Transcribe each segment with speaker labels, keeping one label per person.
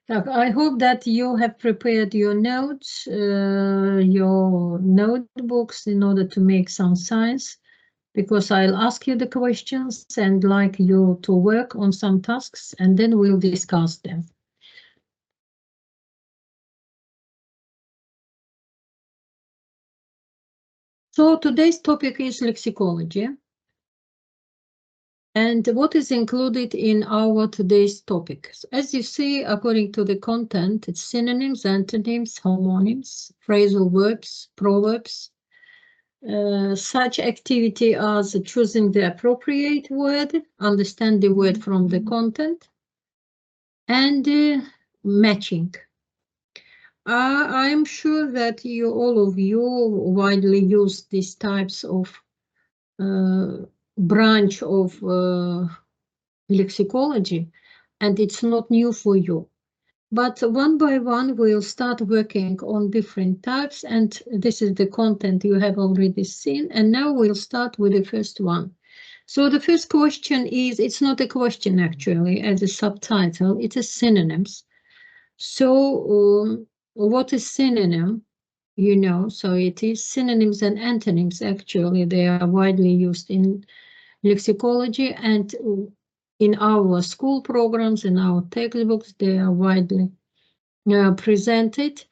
Speaker 1: I hope that you have prepared your notes, your notebooks in order to make some signs, because I'll ask you the questions and like you to work on some tasks, and then we'll discuss them. So today's topic is lexicology. And what is included in our today's topics? As you see, according to the content, it's synonyms, antonyms, homonyms, phrasal verbs, proverbs, such activity as choosing the appropriate word, understand the word from the content, and matching. I'm sure that all of you widely use these types of branch of lexicology, and it's not new for you. But one by one, we'll start working on different types, and this is the content you have already seen. And now we'll start with the first one. So the first question is, it's not a question actually, as a subtitle, it is synonyms. So what is synonym? You know, so it is synonyms and antonyms. Actually, they are widely used in lexicology, and in our school programs, in our textbooks, they are widely presented.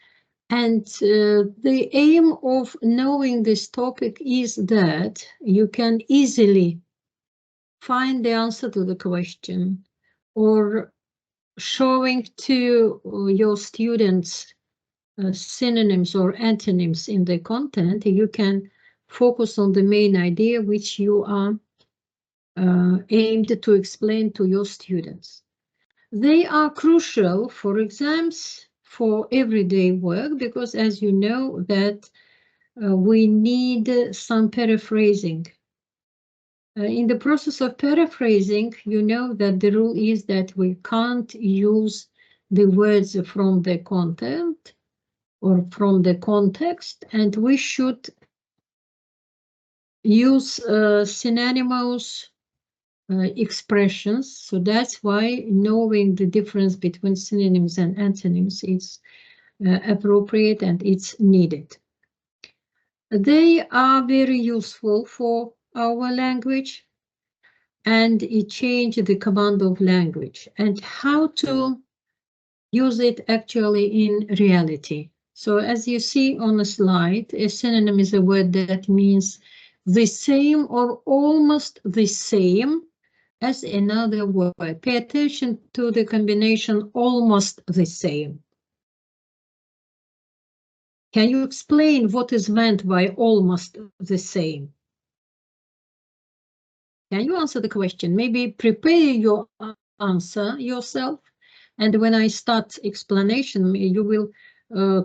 Speaker 1: And the aim of knowing this topic is that you can easily find the answer to the question, or showing to your students synonyms or antonyms in the content, you can focus on the main idea which you are aimed to explain to your students. They are crucial for exams, for everyday work, because as you know that we need some paraphrasing. In the process of paraphrasing, you know that the rule is that we can't use the words from the content or from the context, and we should use synonymous expressions. So that's why knowing the difference between synonyms and antonyms is appropriate and it's needed. They are very useful for our language, and it changes the command of language and how to use it actually in reality. So as you see on the slide, a synonym is a word that means the same or almost the same as another word. Pay attention to the combination almost the same. Can you explain what is meant by almost the same? Can you answer the question? Maybe prepare your answer yourself, and when I start explanation, you will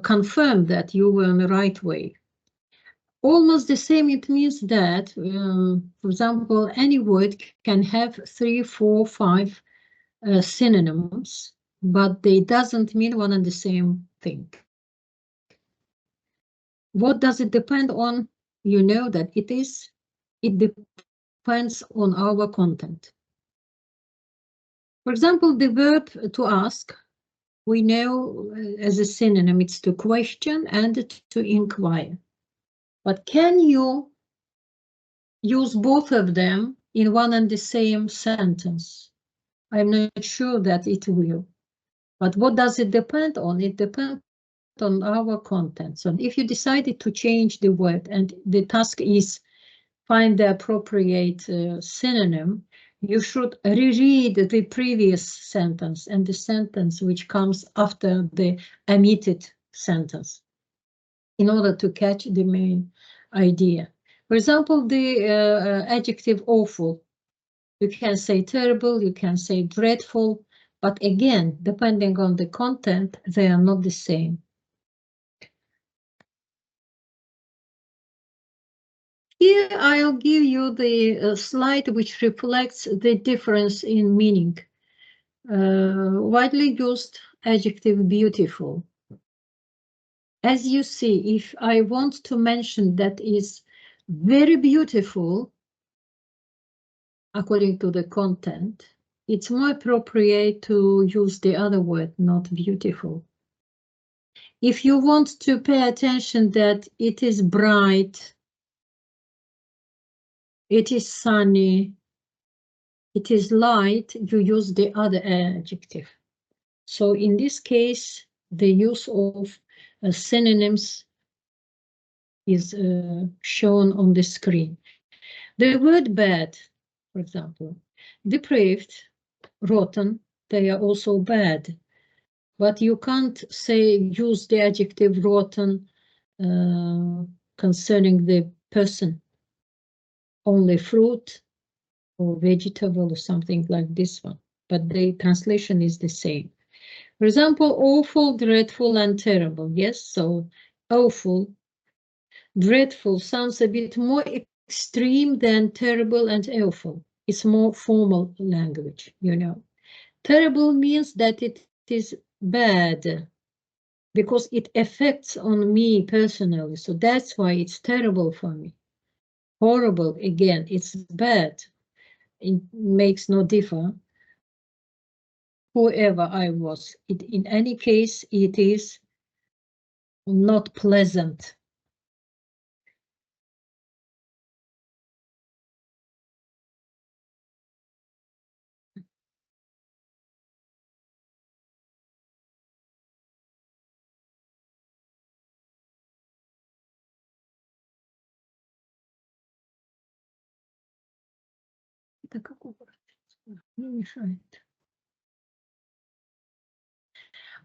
Speaker 1: confirm that you were in the right way. Almost the same, it means that, for example, any word can have 3, 4, 5 synonyms, but they doesn't mean one and the same thing. What does it depend on? You know that it depends on our content. For example, the verb to ask, we know as a synonym, it's to question and to inquire. But can you use both of them in one and the same sentence? I'm not sure that it will. But what does it depend on? It depends on our content. So if you decided to change the word and the task is find the appropriate synonym, you should reread the previous sentence and the sentence which comes after the omitted sentence in order to catch the main idea. For example, the adjective awful. You can say terrible, you can say dreadful, but again, depending on the content, they are not the same. Here I'll give you the slide which reflects the difference in meaning. Widely used adjective beautiful. As you see, if I want to mention that is very beautiful, according to the content, it's more appropriate to use the other word, not beautiful. If you want to pay attention that it is bright, it is sunny, it is light, you use the other adjective. So in this case, the use of synonyms is shown on the screen. The word bad, for example, depraved, rotten, they are also bad. But you can't say use the adjective rotten concerning the person. Only fruit or vegetable or something like this one. But the translation is the same. For example, awful, dreadful, and terrible. Yes, so awful, dreadful sounds a bit more extreme than terrible and awful. It's more formal language, you know. Terrible means that it is bad because it affects on me personally. So that's why it's terrible for me. Horrible, again, it's bad. It makes no difference. Whoever I was, in any case, it is not pleasant.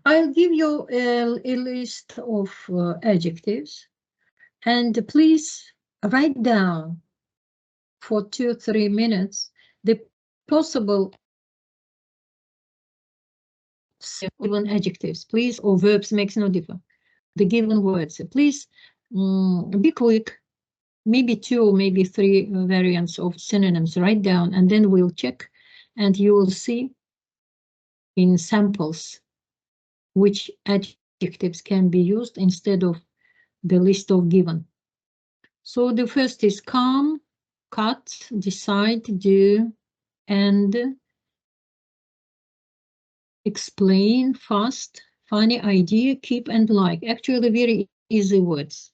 Speaker 1: I'll give you a list of adjectives, and please write down for 2-3 minutes the possible given adjectives, please, or verbs, makes no difference. The given words, please be quick. Maybe 2, maybe 3 variants of synonyms. Write down, and then we'll check, and you will see in samples which adjectives can be used instead of the list of given. So the first is calm, cut, decide, do, and explain, fast, funny, idea, keep, and like. Actually, very easy words.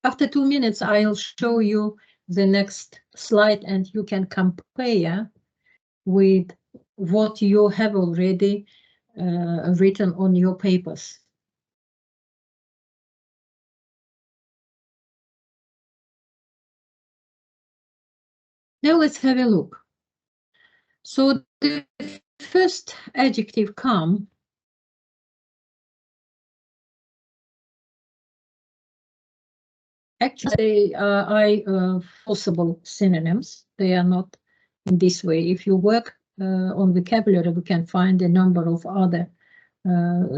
Speaker 1: After 2 minutes, I'll show you the next slide, and you can compare with what you have already written on your papers. Now let's have a look. So the first adjective, calm, actually possible synonyms. They are not in this way. If you work on vocabulary, we can find a number of other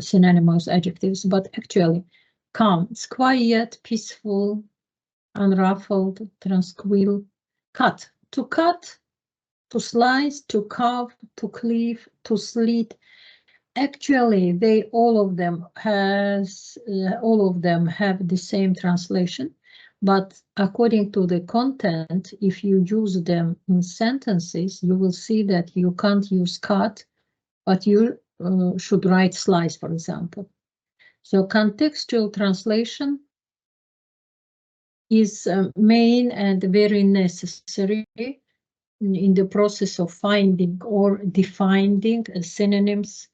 Speaker 1: synonymous adjectives, but actually calm, it's quiet, peaceful, unruffled, tranquil. Cut, to slice, to carve, to cleave, to slit. Actually, all of them have the same translation, but according to the content, if you use them in sentences, you will see that you can't use cut, but you should write slice, for example. So contextual translation is main and very necessary in the process of finding or defining synonyms.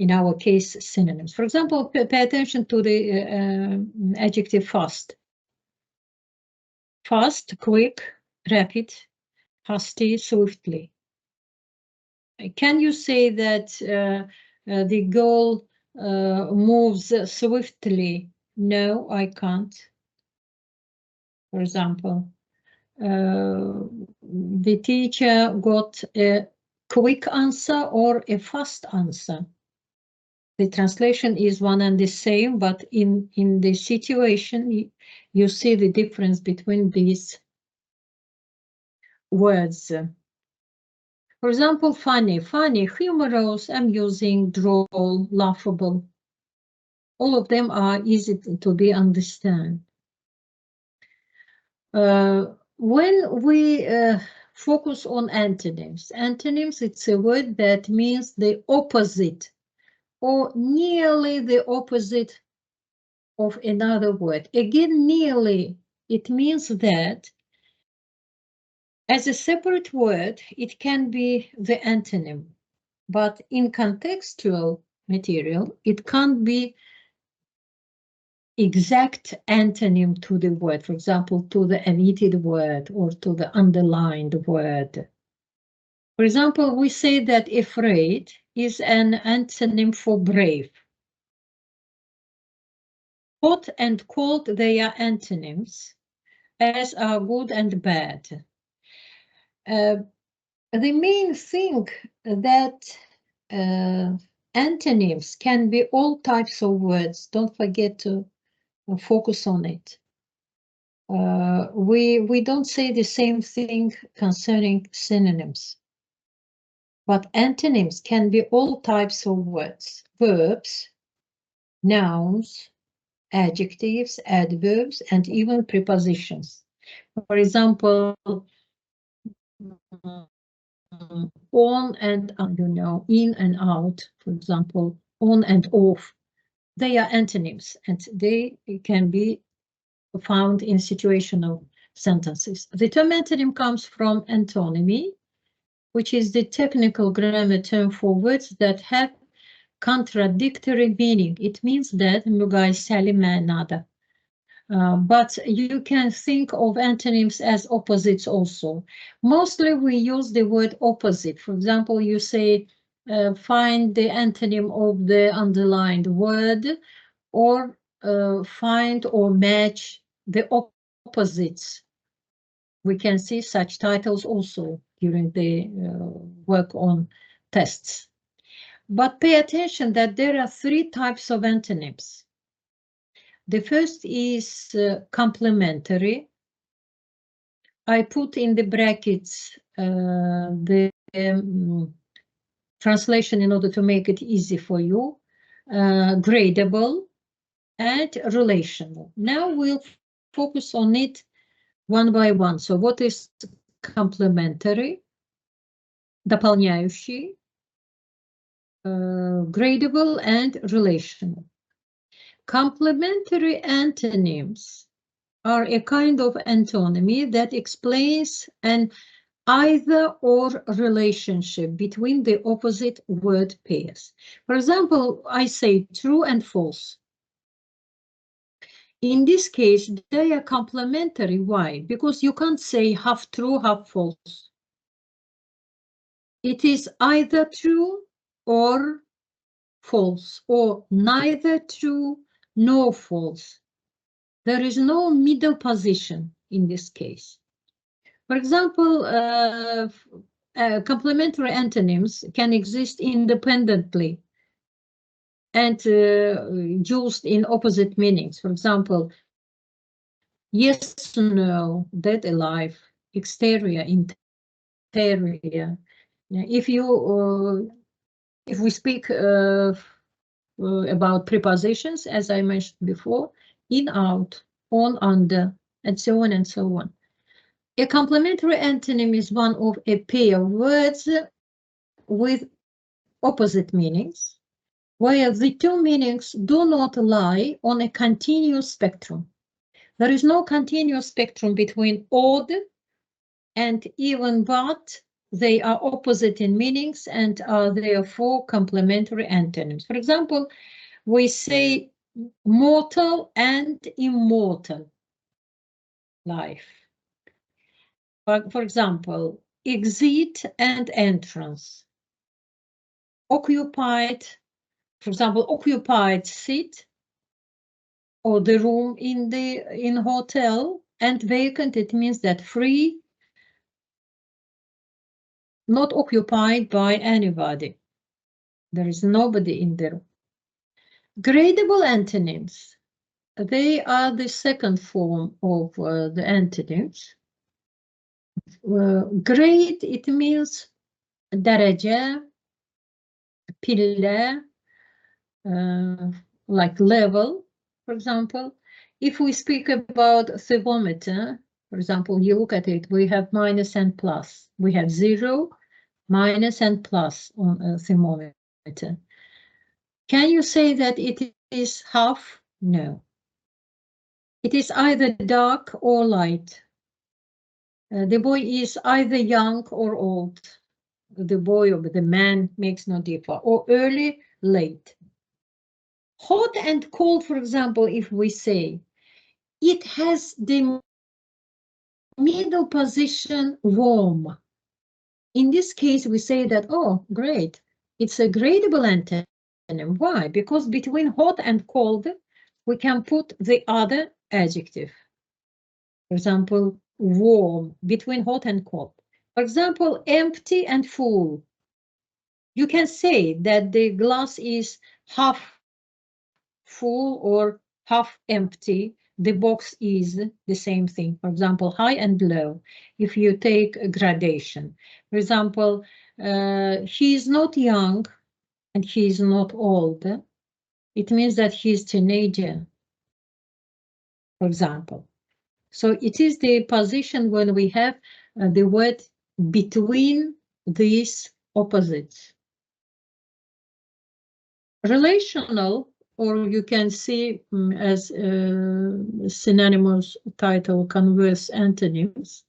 Speaker 1: In our case, synonyms. For example, pay attention to the adjective fast. Fast, quick, rapid, hasty, swiftly. Can you say that the girl moves swiftly? No, I can't. For example, the teacher got a quick answer or a fast answer. The translation is one and the same, but in the situation, you see the difference between these words. For example, funny, humorous, amusing, droll, laughable. All of them are easy to be understood. When we focus on antonyms, it's a word that means the opposite or nearly the opposite of another word. Again, nearly, it means that as a separate word, it can be the antonym, but in contextual material, it can't be exact antonym to the word, for example, to the omitted word or to the underlined word. For example, we say that afraid is an antonym for brave. Hot and cold, they are antonyms, as are good and bad. The main thing that antonyms can be all types of words. Don't forget to focus on it. We don't say the same thing concerning synonyms, but antonyms can be all types of words, verbs, nouns, adjectives, adverbs, and even prepositions. For example, on and in and out, for example, on and off, they are antonyms and they can be found in situational sentences. The term antonym comes from antonymy, which is the technical grammar term for words that have contradictory meaning. It means that mügayseli manada. But you can think of antonyms as opposites also. Mostly we use the word opposite. For example, you say, find the antonym of the underlined word, or find or match the opposites. We can see such titles also during the work on tests. But pay attention that there are three types of antonyms. The first is complementary. I put in the brackets the translation in order to make it easy for you. Gradable and relational. Now we'll focus on it one by one. So what is complementary? Дополняющий, gradable and relational. Complementary antonyms are a kind of antonymy that explains an either-or relationship between the opposite word pairs. For example, I say true and false. In this case, they are complementary. Why? Because you can't say half true, half false. It is either true or false, or neither true nor false. There is no middle position in this case. For example, complementary antonyms can exist independently and used in opposite meanings. For example, yes, no, dead, alive, exterior, interior. If we speak about prepositions, as I mentioned before, in, out, on, under, and so on and so on. A complementary antonym is one of a pair of words with opposite meanings, where the two meanings do not lie on a continuous spectrum. There is no continuous spectrum between odd and even, but they are opposite in meanings and are therefore complementary antonyms. For example, we say mortal and immortal life. For example, exit and entrance. Occupied, for example, occupied seat or the room in hotel, and vacant, it means that free, not occupied by anybody. There is nobody in the room. Gradable antonyms, they are the second form of the antonyms. Grade, it means Derece, pille, like level, for example. If we speak about thermometer, for example, you look at it, we have minus and plus. We have 0, minus and plus on a thermometer. Can you say that it is half? No. It is either dark or light. The boy is either young or old. The boy or the man makes no difference, or early, late. Hot and cold, for example, if we say, it has the middle position warm. In this case, we say that, oh, great, it's a gradable antonym. Why? Because between hot and cold, we can put the other adjective. For example, warm, between hot and cold. For example, empty and full. You can say that the glass is half full or half empty. The box is the same thing. For example, high and low. If you take a gradation, for example, he is not young and he is not old. It means that he is teenager, for example. So it is the position when we have the word between these opposites. Relational, or you can see as synonymous title, converse antonyms,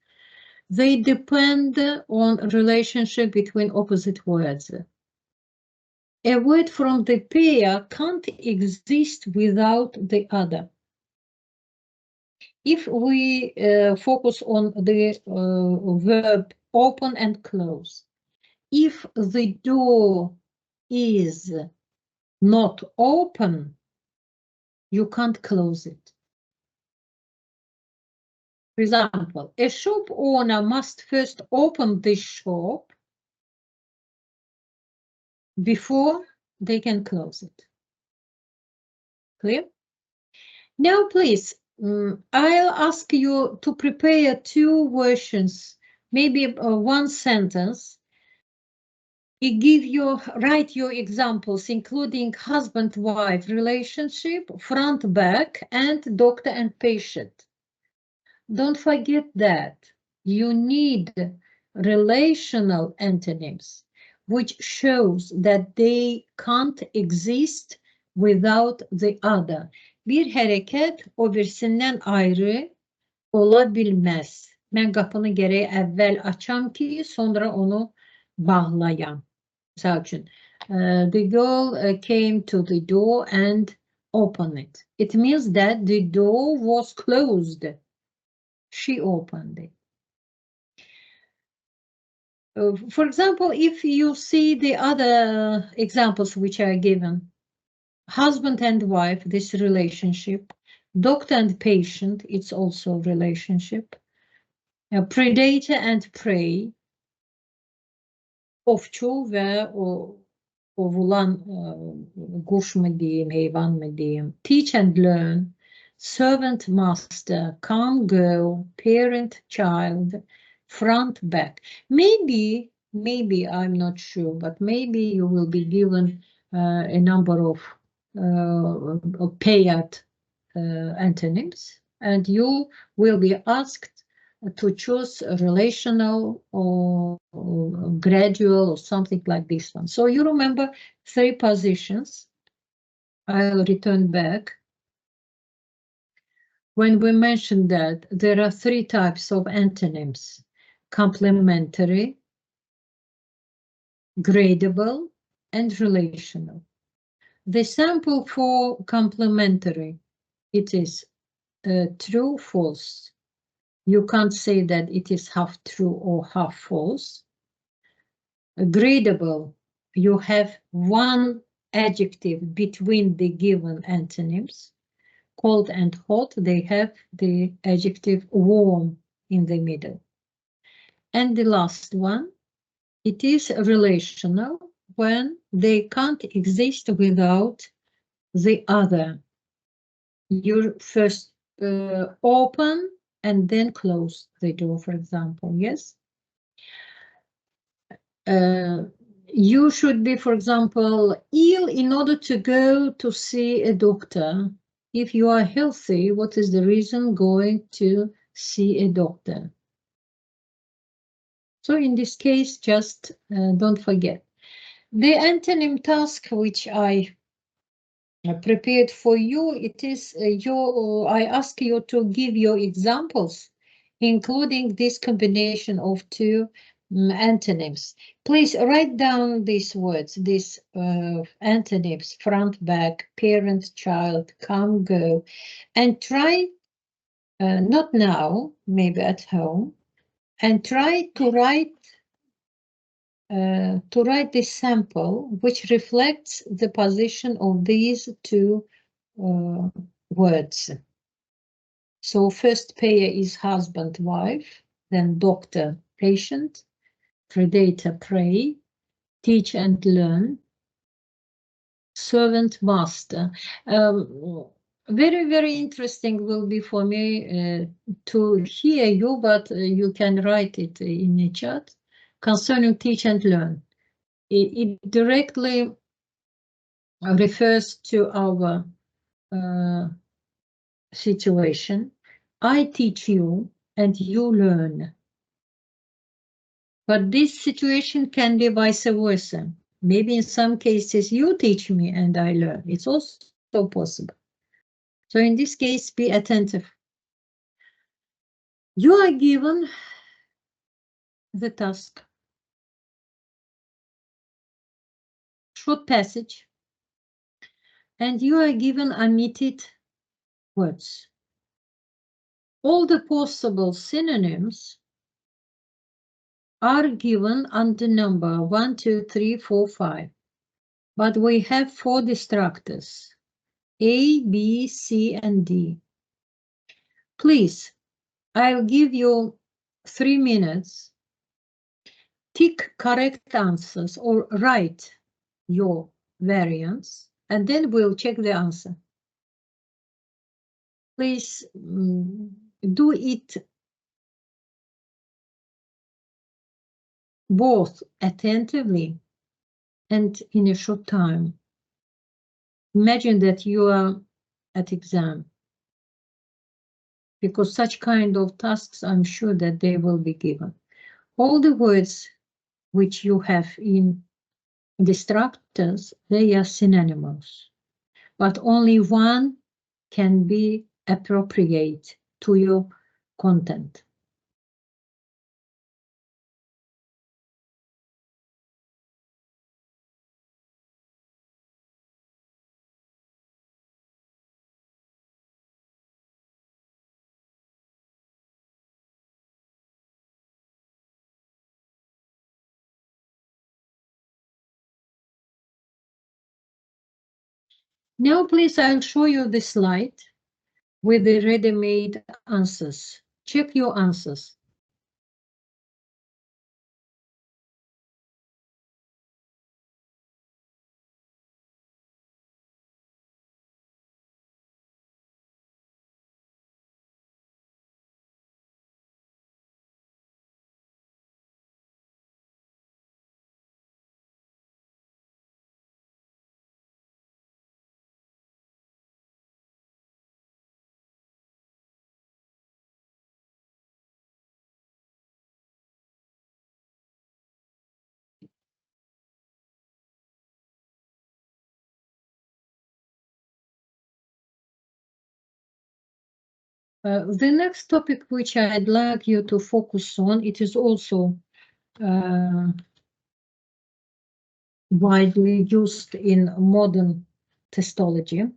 Speaker 1: they depend on relationship between opposite words. A word from the pair can't exist without the other. If we focus on the verb open and close, if the door is not open, you can't close it. For example, a shop owner must first open the shop before they can close it. Clear? Now, please, I'll ask you to prepare 2 versions, maybe one sentence. Write your examples, including husband-wife relationship, front-back, and doctor and patient. Don't forget that you need relational antonyms, which shows that they can't exist without the other. Bir hərəkət o birisindən ayrı ola bilməz. Mən qapını gərək əvvəl açam ki, sonra onu bağlayam. Məsəl üçün, the girl came to the door and opened it. It means that the door was closed. She opened it. For example, if you see the other examples which are given, husband and wife, this relationship, doctor and patient, it's also relationship, predator and prey, ovçu və ovulan quş mı diyeyim, heyvan mı diyeyim, teach and learn, servant master, come go, parent child, front back. Maybe I'm not sure, but maybe you will be given a number of paired antonyms, and you will be asked to choose a relational or gradual or something like this one. So you remember 3 positions. I'll return back. When we mentioned that there are 3 types of antonyms: complementary, gradable, and relational. The sample for complementary, it is true, false. You can't say that it is half true or half false. Gradable, you have one adjective between the given antonyms. Cold and hot, they have the adjective warm in the middle. And the last one, it is relational when they can't exist without the other. You first open and then close the door, for example, yes? You should be, for example, ill in order to go to see a doctor. If you are healthy, what is the reason going to see a doctor? So in this case, just don't forget. The antonym task which I prepared for you, it is I ask you to give your examples, including this combination of two antonyms. Please write down these words, these antonyms: front, back, parent, child, come, go, and try, not now, maybe at home, and try to write this sample which reflects the position of these two words. So first pair is husband, wife, then doctor, patient, predator, prey, teach and learn, servant, master. Very, very interesting will be for me to hear you, but you can write it in the chat concerning teach and learn. It directly refers to our situation. I teach you and you learn. But this situation can be vice versa. Maybe in some cases you teach me and I learn. It's also possible. So in this case, be attentive. You are given the task. Short passage. And you are given omitted words. All the possible synonyms are given under number 1, 2, 3, 4, 5. But we have 4 distractors, A, B, C, and D. Please, I'll give you 3 minutes. Tick correct answers or write your variants, and then we'll check the answer. Please do it both attentively and in a short time. Imagine that you are at exam, because such kind of tasks, I'm sure that they will be given. All the words which you have in distractors, they are synonymous, but only one can be appropriate to your content. Now, please, I'll show you the slide with the ready-made answers. Check your answers. The next topic which I'd like you to focus on, it is also widely used in modern testology.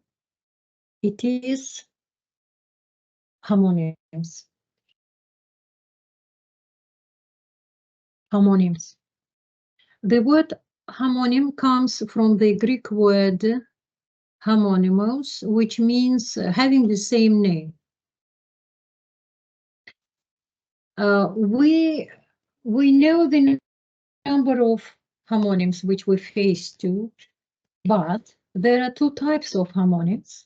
Speaker 1: It is homonyms. Homonyms. The word homonym comes from the Greek word homonymos, which means having the same name. We know the number of homonyms which we face to, but there are 2 types of homonyms,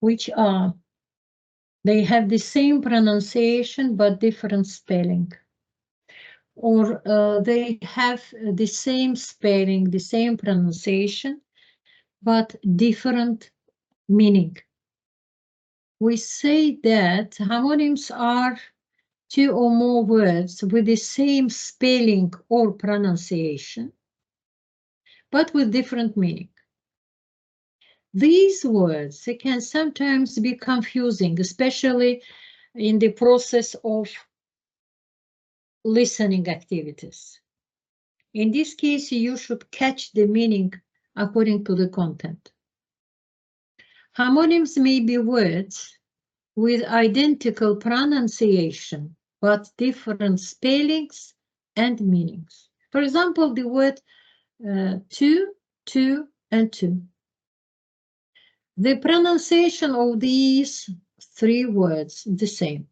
Speaker 1: which are, they have the same pronunciation but different spelling. or they have the same spelling, the same pronunciation, but different meaning. We say that homonyms are two or more words with the same spelling or pronunciation, but with different meaning. These words can sometimes be confusing, especially in the process of listening activities. In this case, you should catch the meaning according to the content. Homonyms may be words with identical pronunciation, but different spellings and meanings. For example, the word two, and two. The pronunciation of these three words is the same,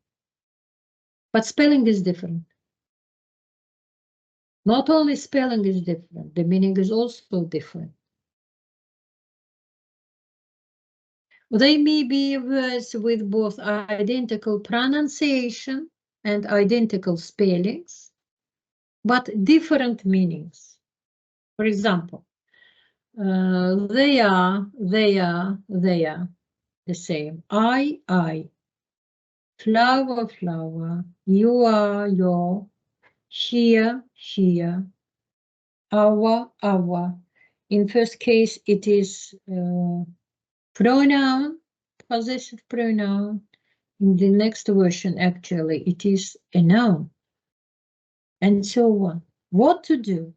Speaker 1: but spelling is different. Not only spelling is different, the meaning is also different. They may be words with both identical pronunciation and identical spellings, but different meanings. For example, they are the same. I, flower, flower, you are, your, here, our. In first case, it is pronoun, possessive pronoun. In the next version, actually, it is a noun, and so on. What to do?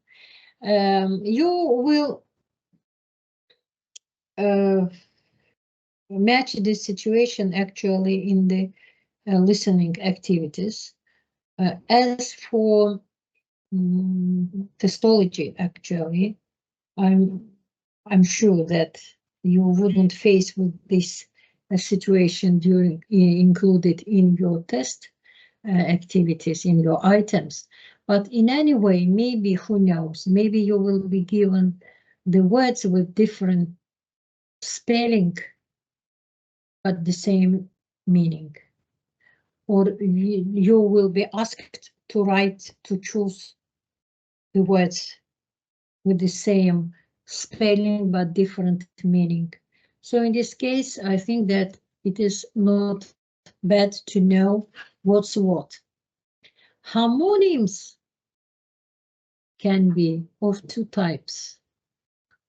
Speaker 1: You will match this situation actually in the listening activities. As for Testology, actually, I'm sure that you wouldn't face with this situation during included in your test activities, in your items. But in any way, maybe, who knows, maybe you will be given the words with different spelling, but the same meaning. Or you will be asked to choose the words with the same spelling, but different meaning. So in this case, I think that it is not bad to know what's what. Homonyms can be of two types,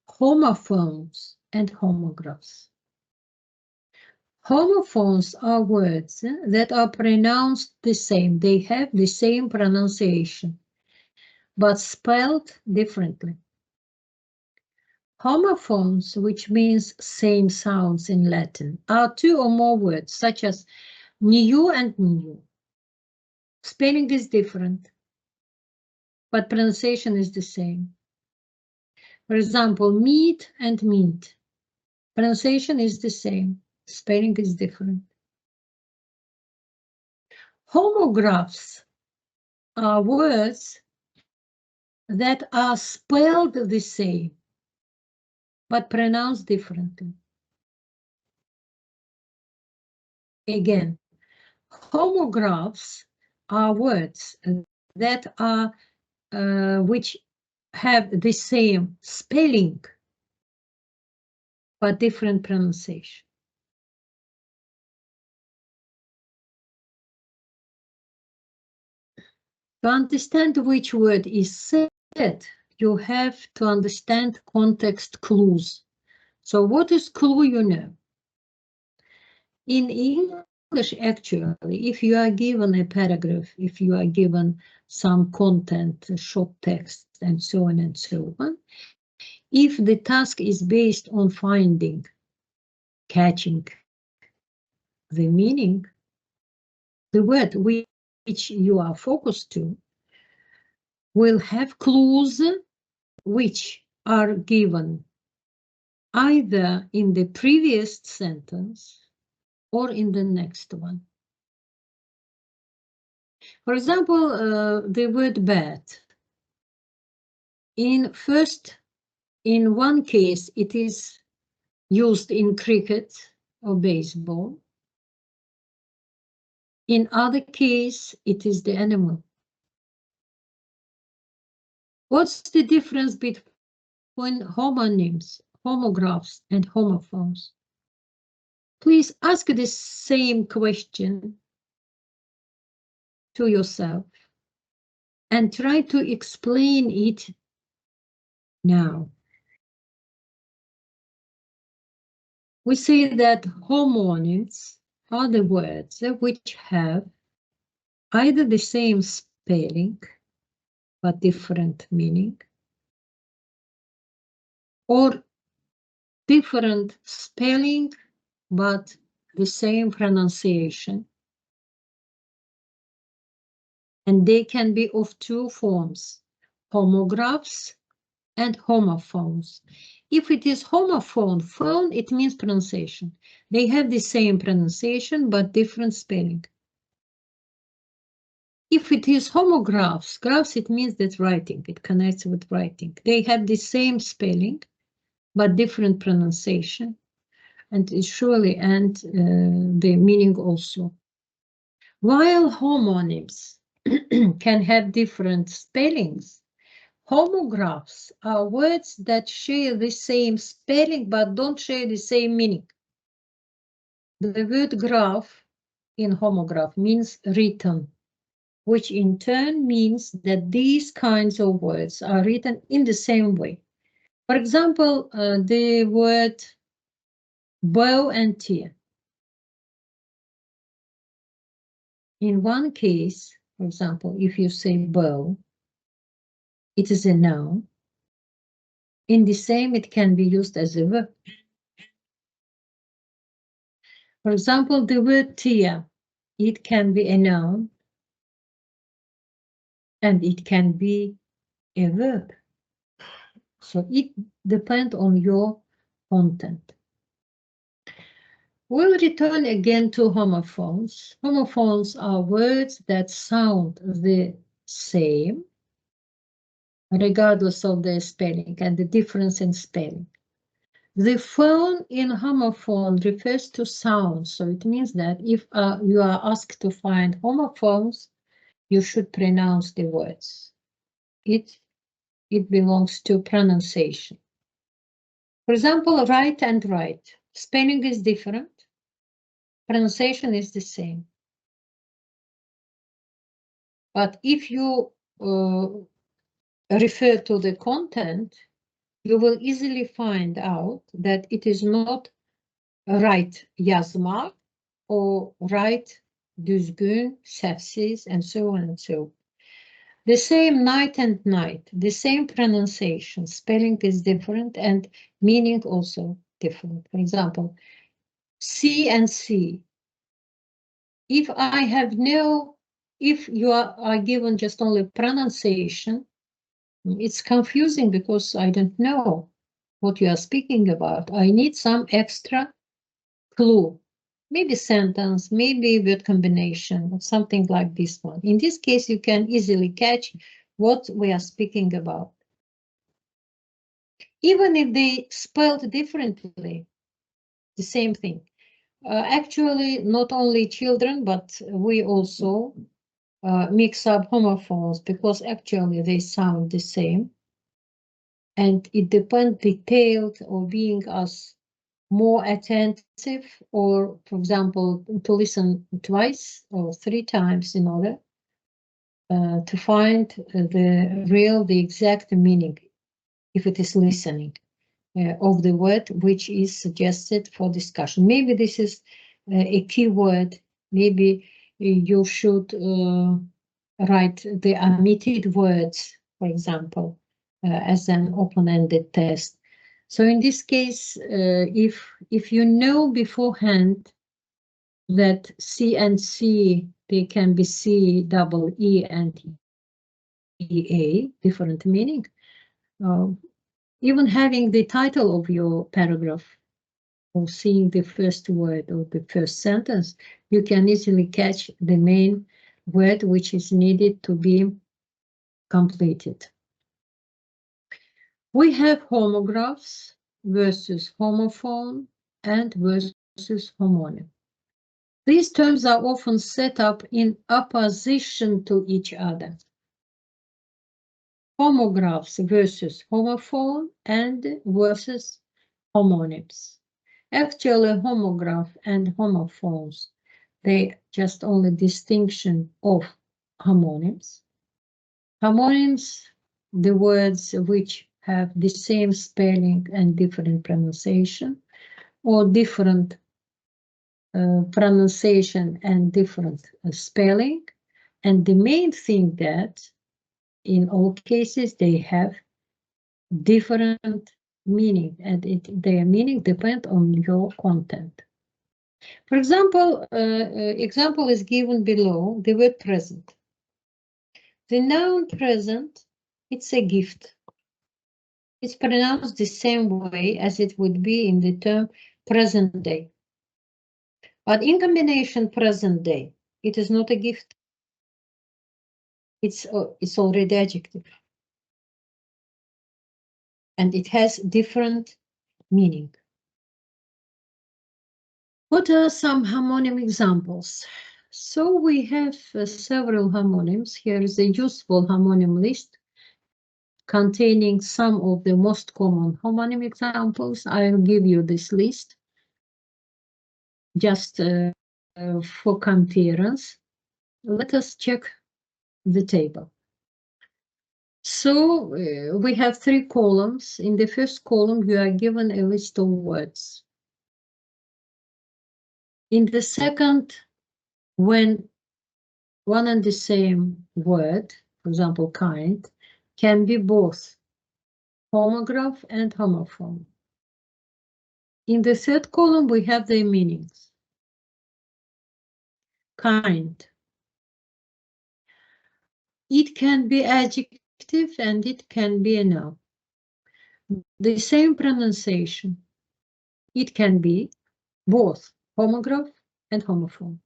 Speaker 1: homophones and homographs. Homophones are words that are pronounced the same. They have the same pronunciation, but spelled differently. Homophones, which means same sounds in Latin, are two or more words, such as new and new. Spelling is different, but pronunciation is the same. For example, meat and meat. Pronunciation is the same, spelling is different. Homographs are words that are spelled the same, but pronounced differently. Again, homographs are words that are which have the same spelling, but different pronunciation. To understand which word is said, you have to understand context clues. So what is clue, you know? In English, actually, if you are given a paragraph, if you are given some content, short text, and so on and so on, if the task is based on finding, catching the meaning, the word which you are focused to will have clues which are given either in the previous sentence or in the next one. For example, the word bat. In one case, it is used in cricket or baseball. In other case, it is the animal. What's the difference between homonyms, homographs, and homophones? Please ask the same question to yourself and try to explain it now. We say that homonyms are the words which have either the same spelling but different meaning, or different spelling but the same pronunciation. And they can be of two forms, homographs and homophones. If it is homophone, phone, it means pronunciation. They have the same pronunciation but different spelling. If it is homographs, graphs, it means that writing, it connects with writing. They have the same spelling but different pronunciation, and the meaning also. While homonyms can have different spellings, homographs are words that share the same spelling but don't share the same meaning. The word graph in homograph means written, which in turn means that these kinds of words are written in the same way. For example, the word bow and tear. In one case, for example, if you say bow, it is a noun. In the same, it can be used as a verb. For example, the word tear, it can be a noun and it can be a verb. So it depends on your content. We'll return again to homophones. Homophones are words that sound the same, regardless of their spelling and the difference in spelling. The phone in homophone refers to sound, so it means that if you are asked to find homophones, you should pronounce the words. It belongs to pronunciation. For example, right and right. Spelling is different. Pronunciation is the same. But if you refer to the content, you will easily find out that it is not right yazmak or right düzgün, səhvsiz, and so on and so on. The same night and night, the same pronunciation, spelling is different and meaning also different. For example, C and C. If you are given just only pronunciation, it's confusing because I don't know what you are speaking about. I need some extra clue. Maybe sentence, maybe word combination, or something like this one. In this case, you can easily catch what we are speaking about. Even if they spelled differently, the same thing. Actually, not only children, but we also mix up homophones because actually they sound the same. And it depends detailed or being as more attentive, or for example, to listen twice or 3 times in order to find the exact meaning, if it is listening, of the word which is suggested for discussion. Maybe this is a key word. Maybe you should write the omitted words, for example, as an open-ended test. So in this case, if you know beforehand that C and C, they can be C double E and EA, different meaning, even having the title of your paragraph or seeing the first word or the first sentence, you can easily catch the main word which is needed to be completed. We have homographs versus homophone and versus homonym. These terms are often set up in opposition to each other. homographs versus homophone and versus homonyms. Actually, homograph and homophones, they just only distinction of homonyms. Homonyms, the words which have the same spelling and different pronunciation, or different pronunciation and different spelling. And the main thing that in all cases they have different meaning, and their meaning depend on your content. For example, example is given below, the word present. The noun present, it's a gift. It's pronounced the same way as it would be in the term present day. But in combination present day, it is not a gift. It's already adjective. And it has different meaning. What are some homonym examples? So we have several homonyms. Here is a useful homonym list containing some of the most common homonym examples. I'll give you this list just for comparison. Let us check the table. So we have 3 columns. In the first column, you are given a list of words. In the second, when one and the same word, for example, kind, can be both homograph and homophone. In the third column, we have their meanings. Kind. It can be adjective and it can be a noun. The same pronunciation. It can be both homograph and homophone.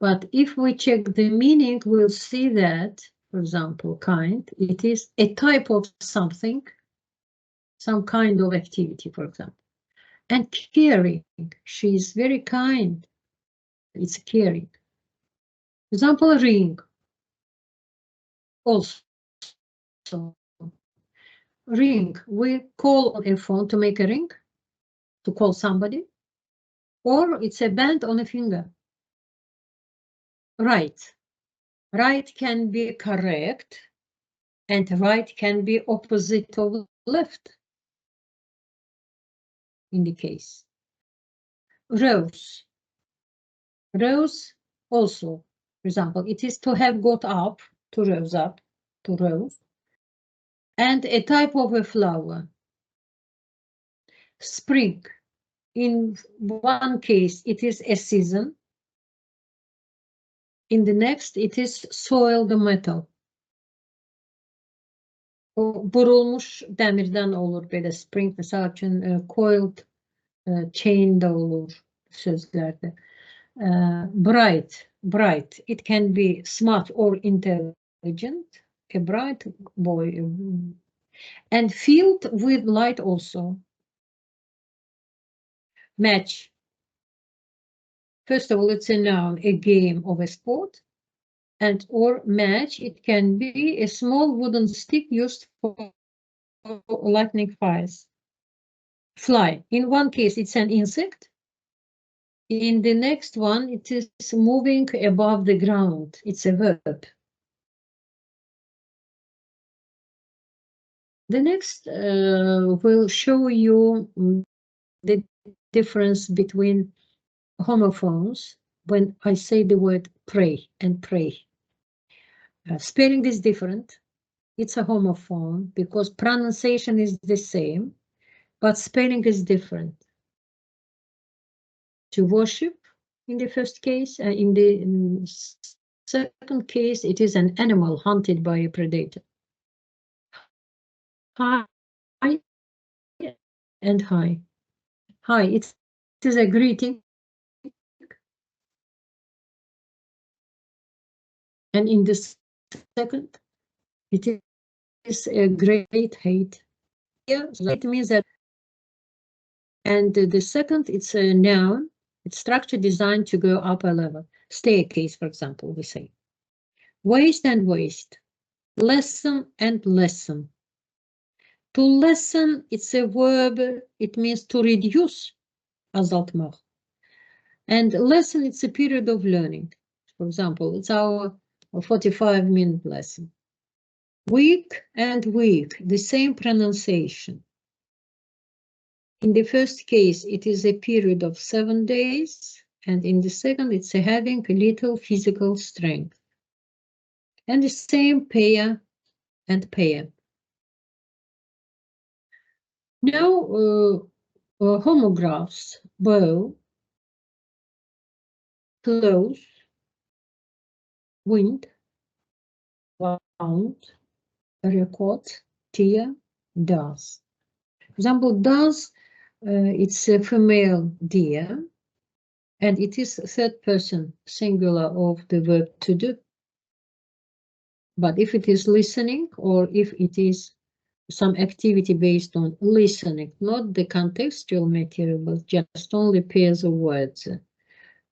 Speaker 1: But if we check the meaning, we'll see that, for example, kind, it is a type of something, some kind of activity, for example. And caring, she is very kind. It's caring. For example, ring. Also, ring, we call on a phone to make a ring, to call somebody, or it's a band on a finger. Right. Right can be correct, and right can be opposite of left. In the case. Rose. Rose also, for example, it is to have got up, to rose up, to rose. And a type of a flower. Spring. In one case, it is a season. In the next, it is soil the metal. O burulmuş demirden olur böyle spring, mesela için coiled chain de olur sözlerde. Bright, bright. It can be smart or intelligent. A bright boy. And filled with light also. Match. First of all, it's a noun, a game of a sport. And or match, it can be a small wooden stick used for lightning fires. Fly. In one case, it's an insect. In the next one, it is moving above the ground. It's a verb. The next will show you the difference between homophones when I say the word pray and pray. Spelling is different. It's a homophone because pronunciation is the same, but spelling is different. To worship in the first case, in the second case, it is an animal hunted by a predator. Hi and hi. Hi, it is a greeting. And in the second, it is a great hate. Yeah, so it means that. And the second, it's a noun. It's structure designed to go up a level. Staircase, for example, we say. Waste and waste. Lesson and lesson. To lessen, it's a verb, it means to reduce, azaltmaq. And lesson, it's a period of learning. For example, it's our 45-minute lesson. Week and week, the same pronunciation. In the first case, it is a period of 7 days, and in the second, it's having a little physical strength. And the same pair and pair. Now, homographs, bow, close, wind, wound, record, tear, does. For example, does, it's a female deer, and it is third person singular of the verb to do. But if it is listening, or if it is some activity based on listening, not the contextual material, but just only pairs of words,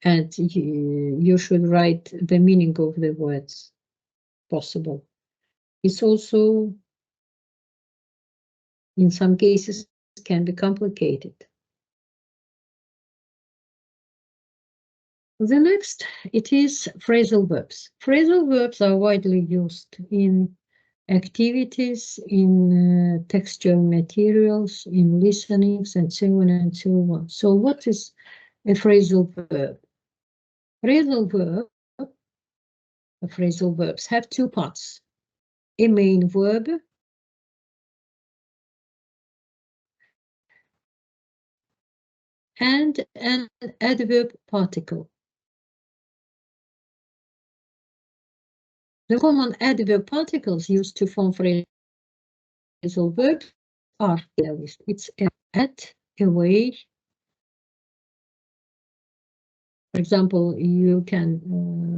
Speaker 1: and you should write the meaning of the words possible. It's also, in some cases, can be complicated. The next, it is phrasal verbs. Phrasal verbs are widely used in activities, in textual materials, in listenings, and so on and so on. So what is a phrasal verb? Phrasal verbs have two parts. A main verb and an adverb particle. The common adverb particles used to form phrasal verbs are it's at, away. For example, you can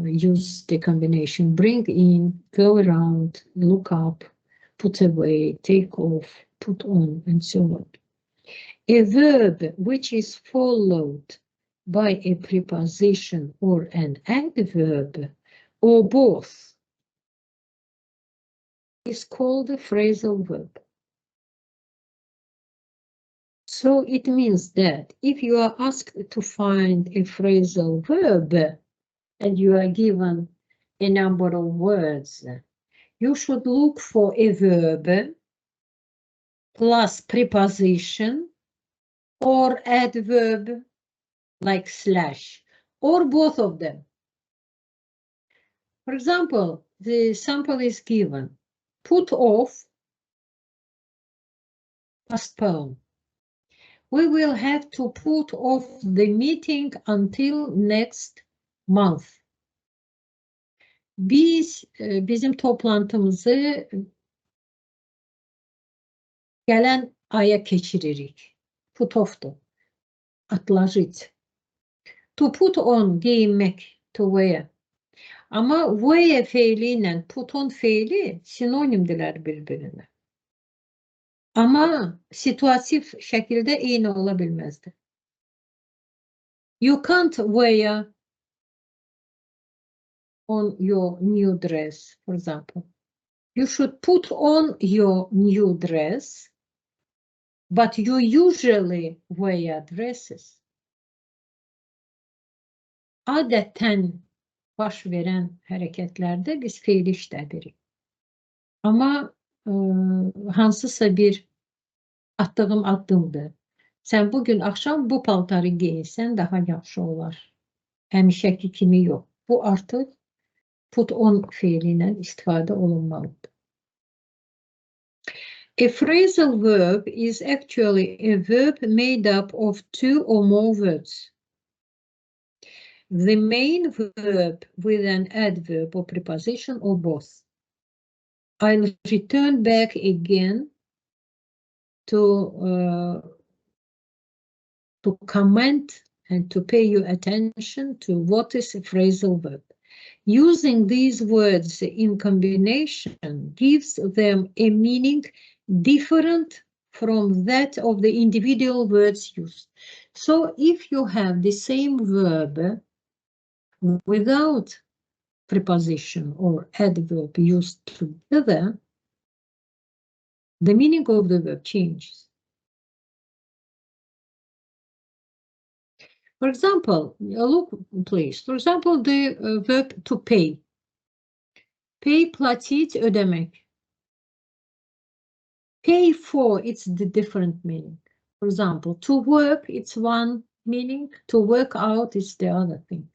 Speaker 1: use the combination bring in, go around, look up, put away, take off, put on, and so on. A verb which is followed by a preposition or an adverb, or both, is called a phrasal verb. So it means that if you are asked to find a phrasal verb and you are given a number of words, you should look for a verb plus preposition or adverb like slash, or both of them. For example, the sample is given, put off, postpone. We will have to put off the meeting until next month. Biz bizim toplantımızı gələn aya keçiririk. Put off'du. Atложить. To put on, giyinmek, to wear. Ama wear fiili ilə put on fiili sinonimdirlər bir-birinə. Ama situatif şəkildə eyni ola bilməzdi. You can't wear on your new dress, for example. You should put on your new dress, but you usually wear dresses. Adətən baş verən hərəkətlərdə biz fiili işlədirik. Amma hansısa bir attığım addımdır. Sən bugün axşam bu paltarı geyinsən daha yaxşı olar. Həmişəki kimi yox. Bu artıq put on fiili ilə istifadə olunmalıdır. A phrasal verb is actually a verb made up of two or more words. The main verb with an adverb or preposition or both. I'll return back again to comment and to pay your attention to what is a phrasal verb. Using these words in combination gives them a meaning different from that of the individual words used. So if you have the same verb without preposition or adverb used together, the meaning of the verb changes. For example, look please. For example, the verb to pay. Pay, платить, ödemek. Pay for, it's the different meaning. For example, to work, it's one meaning. To work out is the other thing.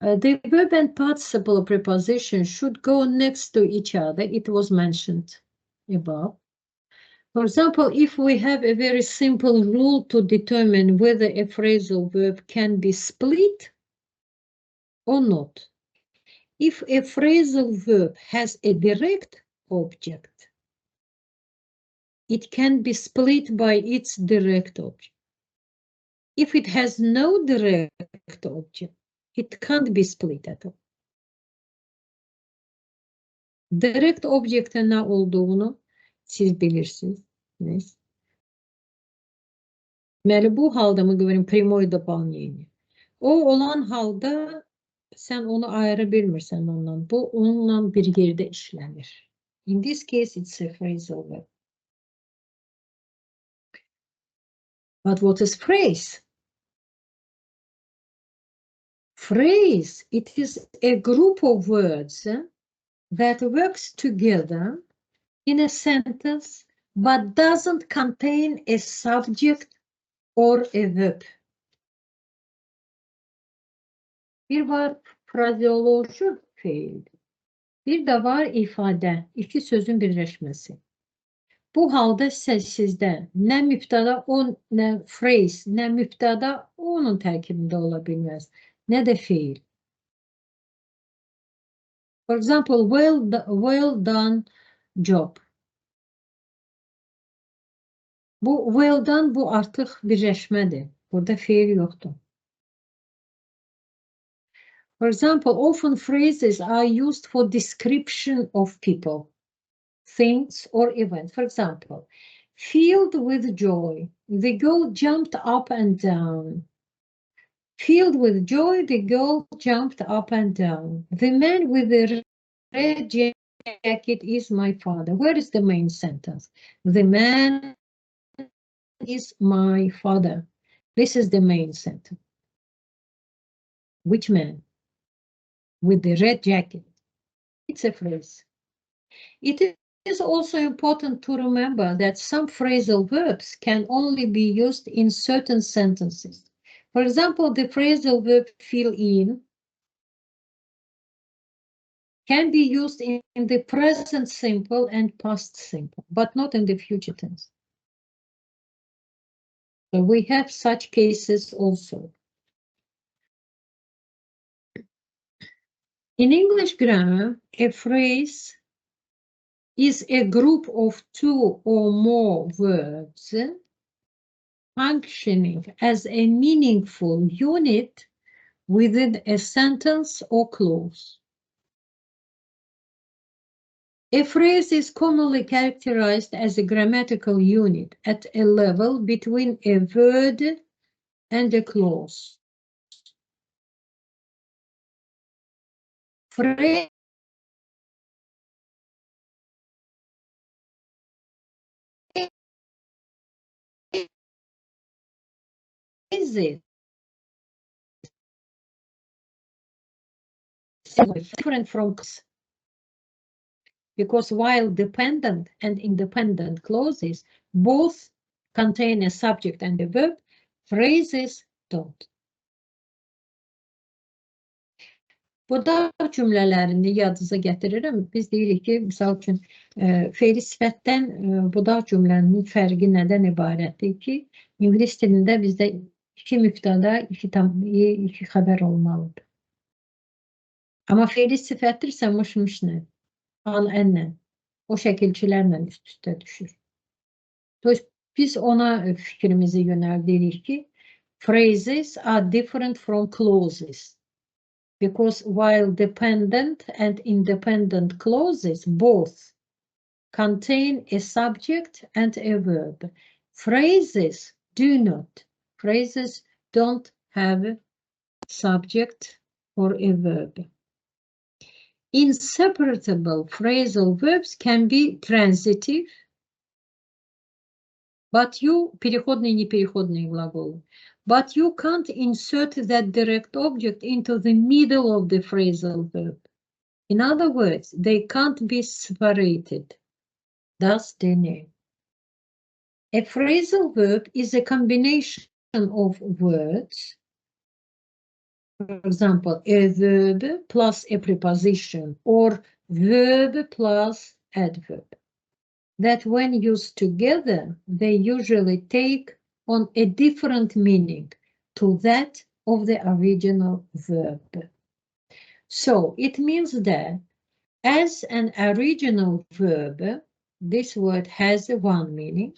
Speaker 1: The verb and participle preposition should go next to each other. It was mentioned above. For example, if we have a very simple rule to determine whether a phrasal verb can be split or not. If a phrasal verb has a direct object, it can be split by its direct object. If it has no direct object, it can't be split at all. Direct object'in ne olduğunu siz bilirsiniz. Deməli, bu halda mı görün primoy doполнение. O olan halda sen onu ayıra bilmirsən ondan. Bu onunla bir yerdə işlənir. In this case, it's a phrasal verb. But what is phrase? Phrase, it is a group of words that works together in a sentence but doesn't contain a subject or a verb. Bir var frazeoloji fiil, bir de var ifade, iki sözün birleşmesi. Bu halda sizdə nə mübtada o, nə phrase, nə mübtada onun tərkibində ola bilməz, nə də fiil. For example, well done job. Bu well done, bu artıq birləşmədir. Burada fiil yoxdur. For example, often phrases are used for description of people, things, or events. For example, filled with joy, the girl jumped up and down. Filled with joy, the girl jumped up and down. The man with the red jacket is my father. Where is the main sentence? The man is my father. This is the main sentence. Which man? With the red jacket. It's a phrase. It is also important to remember that some phrasal verbs can only be used in certain sentences. For example, the phrasal verb fill in can be used in the present simple and past simple, but not in the future tense. So we have such cases also. In English grammar, a phrase is a group of two or more words functioning as a meaningful unit within a sentence or clause. A phrase is commonly characterized as a grammatical unit at a level between a word and a clause. Phrases different from clauses, because while dependent and independent clauses both contain a subject and a verb, phrases don't. Burada cümlələrini yadınıza gətirirəm. Biz deyirik ki, misal üçün, fe'li sifətdən buda cümlənin fərqi nədən ibarətdir ki, İngilis dilində bizdə iki mübtada, iki xəbər olmalıdır. Amma fe'li sifətdirsə, mış-mışla, an-ənlə, o şəkilçilərlə üst-üstə düşür. Biz ona fikrimizi yönəldirik ki, phrases are different from clauses. Because while dependent and independent clauses both contain a subject and a verb, phrases do not. Phrases don't have subject, or a verb. Inseparable phrasal verbs can be transitive, but you переходные, непереходные глаголы. But you can't insert that direct object into the middle of the phrasal verb. In other words, they can't be separated. Thus the name. A phrasal verb is a combination of words. For example, a verb plus a preposition or verb plus adverb. That when used together, they usually take on a different meaning to that of the original verb. So it means that as an original verb, this word has one meaning,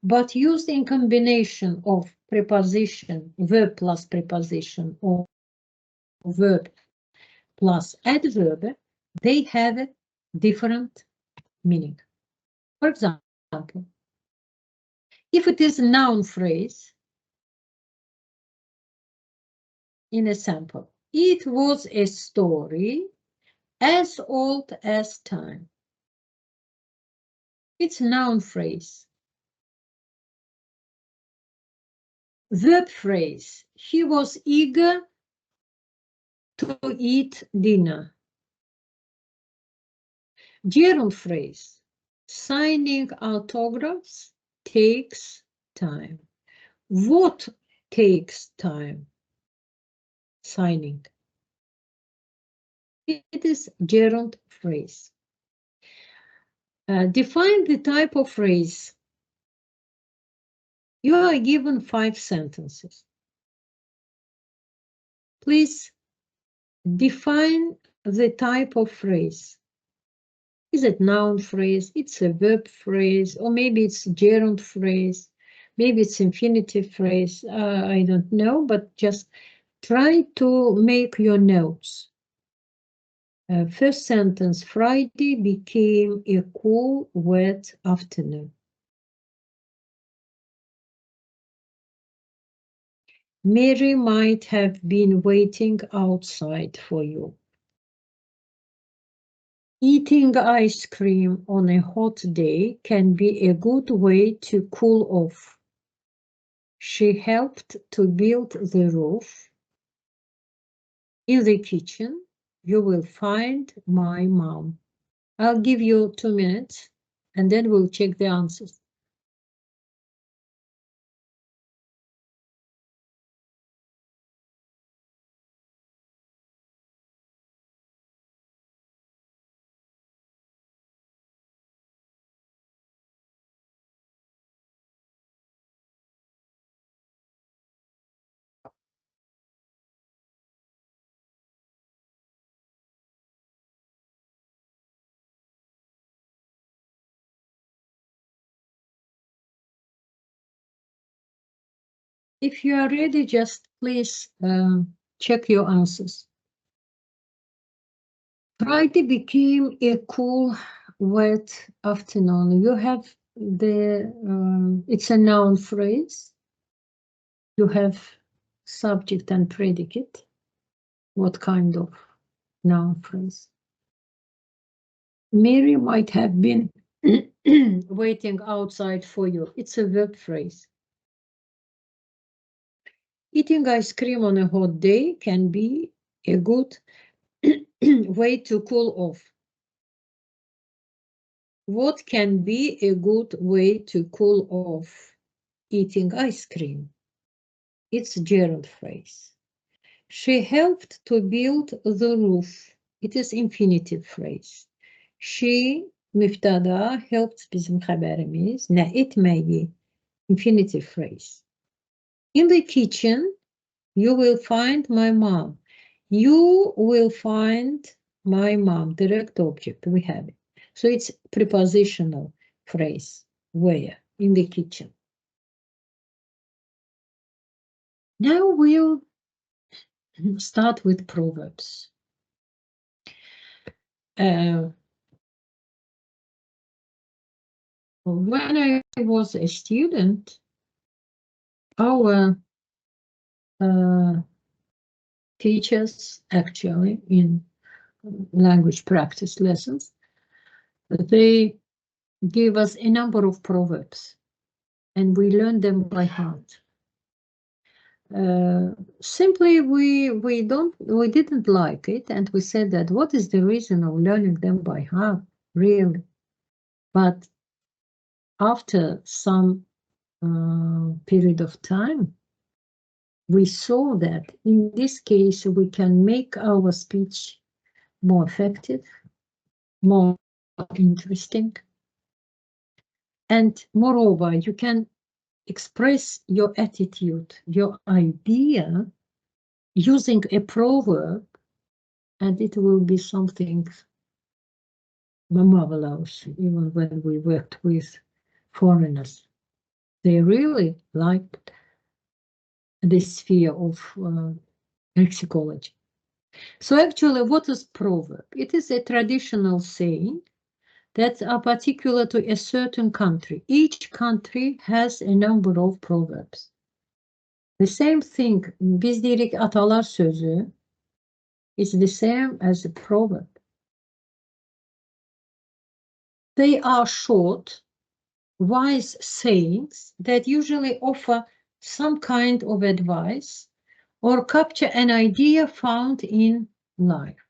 Speaker 1: but used in combination of preposition, verb plus preposition, or verb plus adverb, they have a different meaning. For example, if it is a noun phrase, in a sample, it was a story as old as time. It's a noun phrase. Verb phrase, he was eager to eat dinner. Gerund phrase, signing autographs takes time. What takes time? Signing. It is gerund phrase. Define the type of phrase. You are given 5 sentences. Please define the type of phrase. Is it noun phrase? It's a verb phrase, or maybe it's gerund phrase. Maybe it's infinitive phrase. I don't know, but just try to make your notes. First sentence, Friday became a cool, wet afternoon. Mary might have been waiting outside for you. Eating ice cream on a hot day can be a good way to cool off. She helped to build the roof. In the kitchen, you will find my mom. I'll give you 2 minutes and then we'll check the answers. If you are ready, just please check your answers. Friday became a cool, wet afternoon. You have the, it's a noun phrase. You have subject and predicate. What kind of noun phrase? Mary might have been waiting outside for you. It's a verb phrase. Eating ice cream on a hot day can be a good way to cool off. What can be a good way to cool off? Eating ice cream. It's a gerund phrase. She helped to build the roof. It is infinitive phrase. She müftada helped bizim xəbərimiz nə etməyi, infinitive phrase. In the kitchen, you will find my mom. You will find my mom, direct object, we have it. So it's prepositional phrase, where, in the kitchen. Now we'll start with proverbs. When I was a student, our teach us actually in language practice lessons. They give us a number of proverbs and we learn them by heart. Simply we didn't like it, and we said that what is the reason of learning them by heart, really? But after some period of time, we saw that in this case we can make our speech more effective, more interesting, and moreover you can express your attitude, your idea, using a proverb, and it will be something marvelous. Even when we worked with foreigners, they really liked this sphere of lexicology. So actually, what is proverb? It is a traditional saying that are particular to a certain country. Each country has a number of proverbs. The same thing, biz deyirik atalar sözü, is the same as a proverb. They are short, wise sayings that usually offer some kind of advice or capture an idea found in life.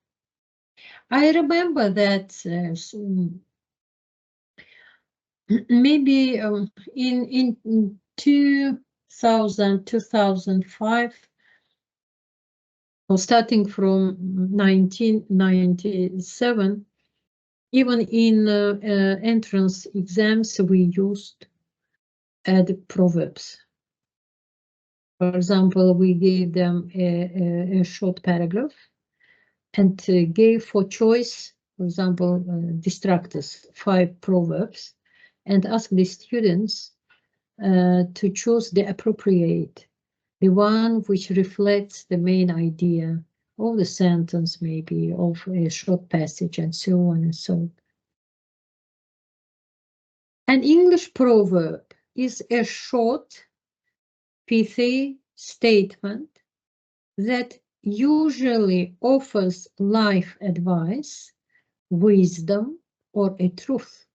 Speaker 1: I remember that maybe in 2005, or starting from 1997, even in entrance exams, we used the proverbs. For example, we gave them a short paragraph and gave for choice, for example, distractors, 5 proverbs, and asked the students to choose the appropriate, the one which reflects the main idea of the sentence, maybe of a short passage, and so on and so on. An English proverb is a short, pithy statement that usually offers life advice, wisdom, or a truth.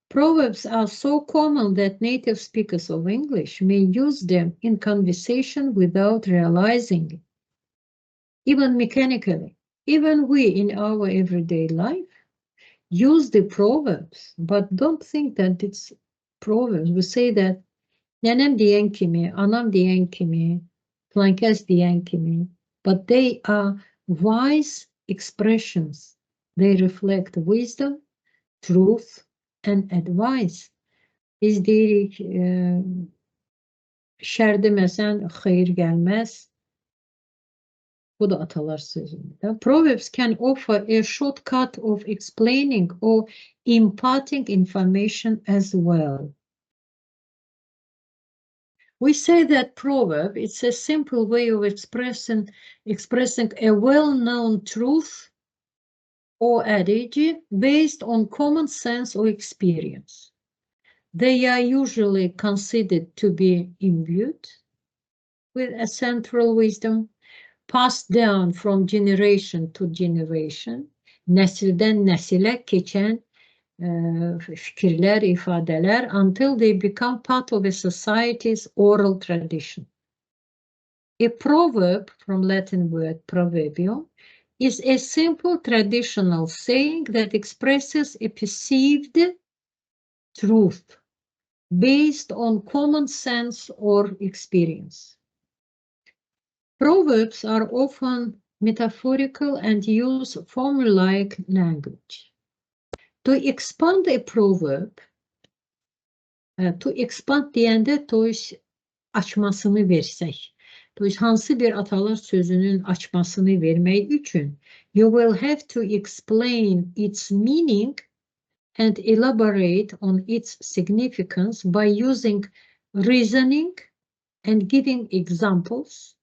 Speaker 1: Proverbs are so common that native speakers of English may use them in conversation without realizing it, even mechanically. Even we in our everyday life use the proverbs, but don't think that it's proverbs. We say that nenem diyen kimi, anam diyen kimi, plankes diyen kimi, but they are wise expressions. They reflect wisdom, truth, and advice. Biz deyirik, şər deməsən xeyir gəlməz. Bu da atalar sözündə. Proverbs can offer a shortcut of explaining or imparting information as well. We say that proverb, it's a simple way of expressing a well-known truth or adage based on common sense or experience. They are usually considered to be imbued with a central wisdom, passed down from generation to generation, nesilden nesile geçen fikirler, ifadeler, until they become part of a society's oral tradition. A proverb, from Latin word proverbium, is a simple traditional saying that expresses a perceived truth based on common sense or experience. Proverbs are often metaphorical and use formulaic language. To expand a proverb, to expand deyəndə açmasını versək, hansı bir atalar sözünün açmasını vermək üçün, you will have to explain its meaning and elaborate on its significance by using reasoning and giving examples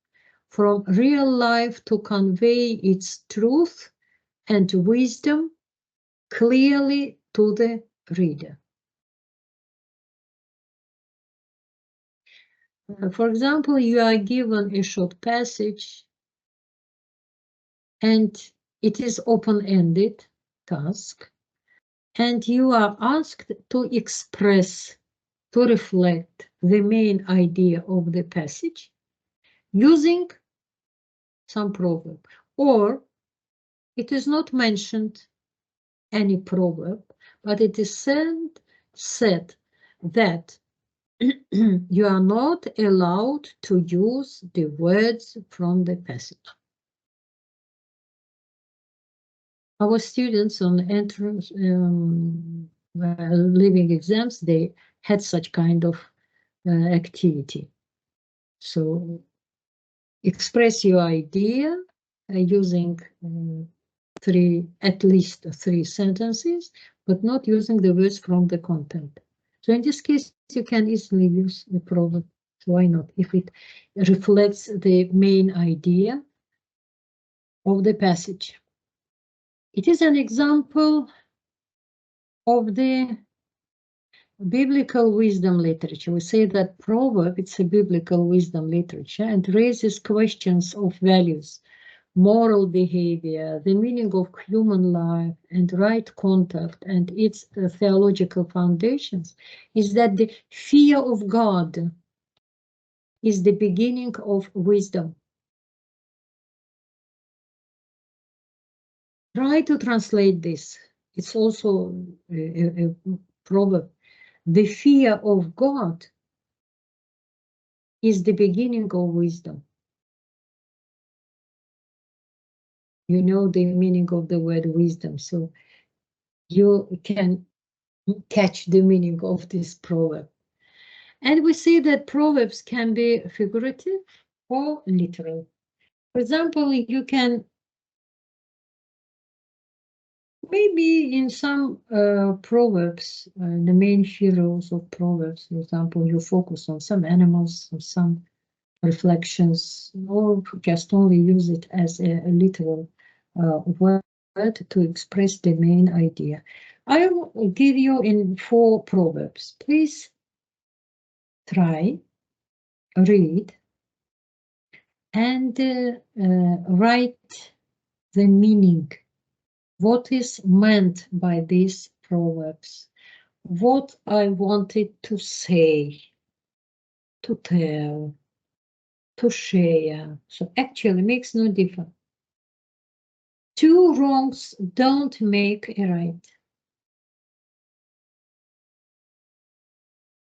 Speaker 1: from real life to convey its truth and wisdom clearly to the reader. For example, you are given a short passage and it is open-ended task, and you are asked to express, to reflect the main idea of the passage using some proverb, or it is not mentioned any proverb, but it is said that you are not allowed to use the words from the passage. Our students on entrance living exams, they had such kind of activity. So express your idea using at least three sentences, but not using the words from the content. So in this case, you can easily use the proverb. So why not? If it reflects the main idea of the passage. It is an example of the biblical wisdom literature. We say that proverb, it's a biblical wisdom literature and raises questions of values, moral behavior, the meaning of human life and right conduct and its theological foundations, is that the fear of God is the beginning of wisdom. Try to translate this. It's also a proverb. The fear of God is the beginning of wisdom. You know the meaning of the word wisdom, so you can catch the meaning of this proverb. And we see that proverbs can be figurative or literal. For example, you can maybe in some proverbs, the main heroes of proverbs, for example, you focus on some animals or some reflections, or just only use it as a literal word to express the main idea. I will give you in 4 proverbs. Please try, read, and write the meaning. What is meant by these proverbs? What I wanted to say, to tell, to share. So actually makes no difference. 2 wrongs don't make a right.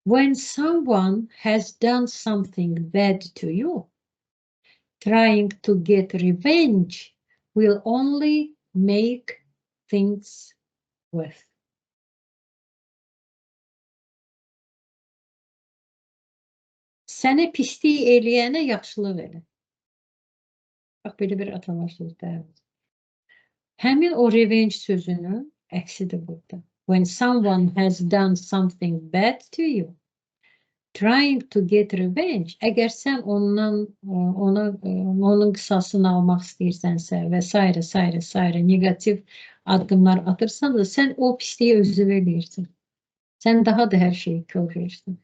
Speaker 1: When someone has done something bad to you, trying to get revenge will only make things worse. Sənə pislik eləyənə yaxşılıq elə. Bax, belə bir atalar sözləri. Həmin o revenge sözünün əksidir burada. When someone has done something bad to you, trying to get revenge, əgər sən onun qisasını almaq istəyirsənsə və sairə negativ addımlar atırsan da sən o pisliyi özünə eləyirsən. Sən daha da hər şeyi körləyirsən.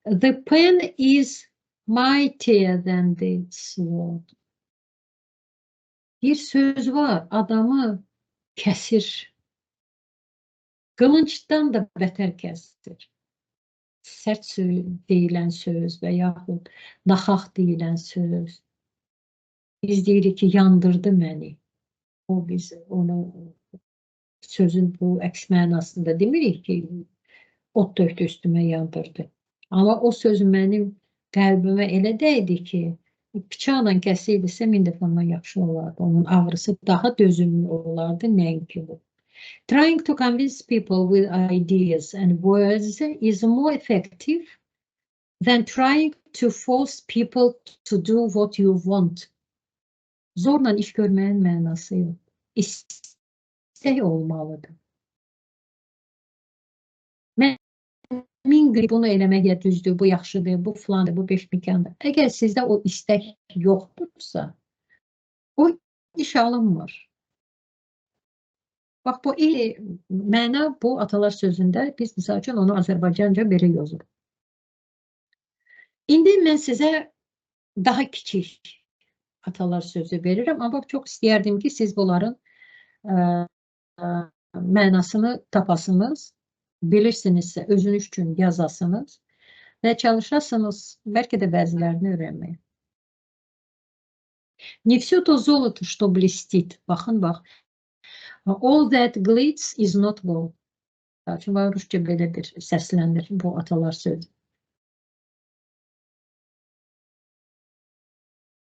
Speaker 1: The pen is mightier than the sword. Bir söz var, adamı kəsir. Qılıncdan da bətər kəsir. Sərt deyilən söz və yaxud naxaq deyilən söz. Biz deyirik ki, yandırdı məni. O biz onu sözün bu əks mənasında demirik ki, ot tökdü üstümə yandırdı. Amma o söz mənim qəlbimə elə dəydi ki, bıçaqla kəsildisə 1000 dəfə ondan yaxşı olardı. Onun ağrısı daha dözümlü olardı, nəinki bu. Trying to convince people with ideas and words is more effective than trying to force people to do what you want. Zorla iş görməyin mənası yox. İstək olmalıdır. Min qrip bunu eləmək düzdür, bu yaxşıdır, bu filandır, bu beşmikandır. Əgər sizdə o istək yoxdursa, o iş alınmır. Bax, bu mənə bu atalar sözündə biz misal üçün onu Azərbaycanca belə yazırıq. İndi mən sizə daha kiçik atalar sözü verirəm, amma çox istəyərdim ki, siz bunların mənasını tapasınız, bilirsinizsə özünüz üçün yazasınız və çalışasınız, bəlkə də bəzilərini öyrənməyə. Не все то золото, что блестит. Baxın, bax. All that glitz is not gold. Çünki Rusça belə bir səslənir bu atalar sözü.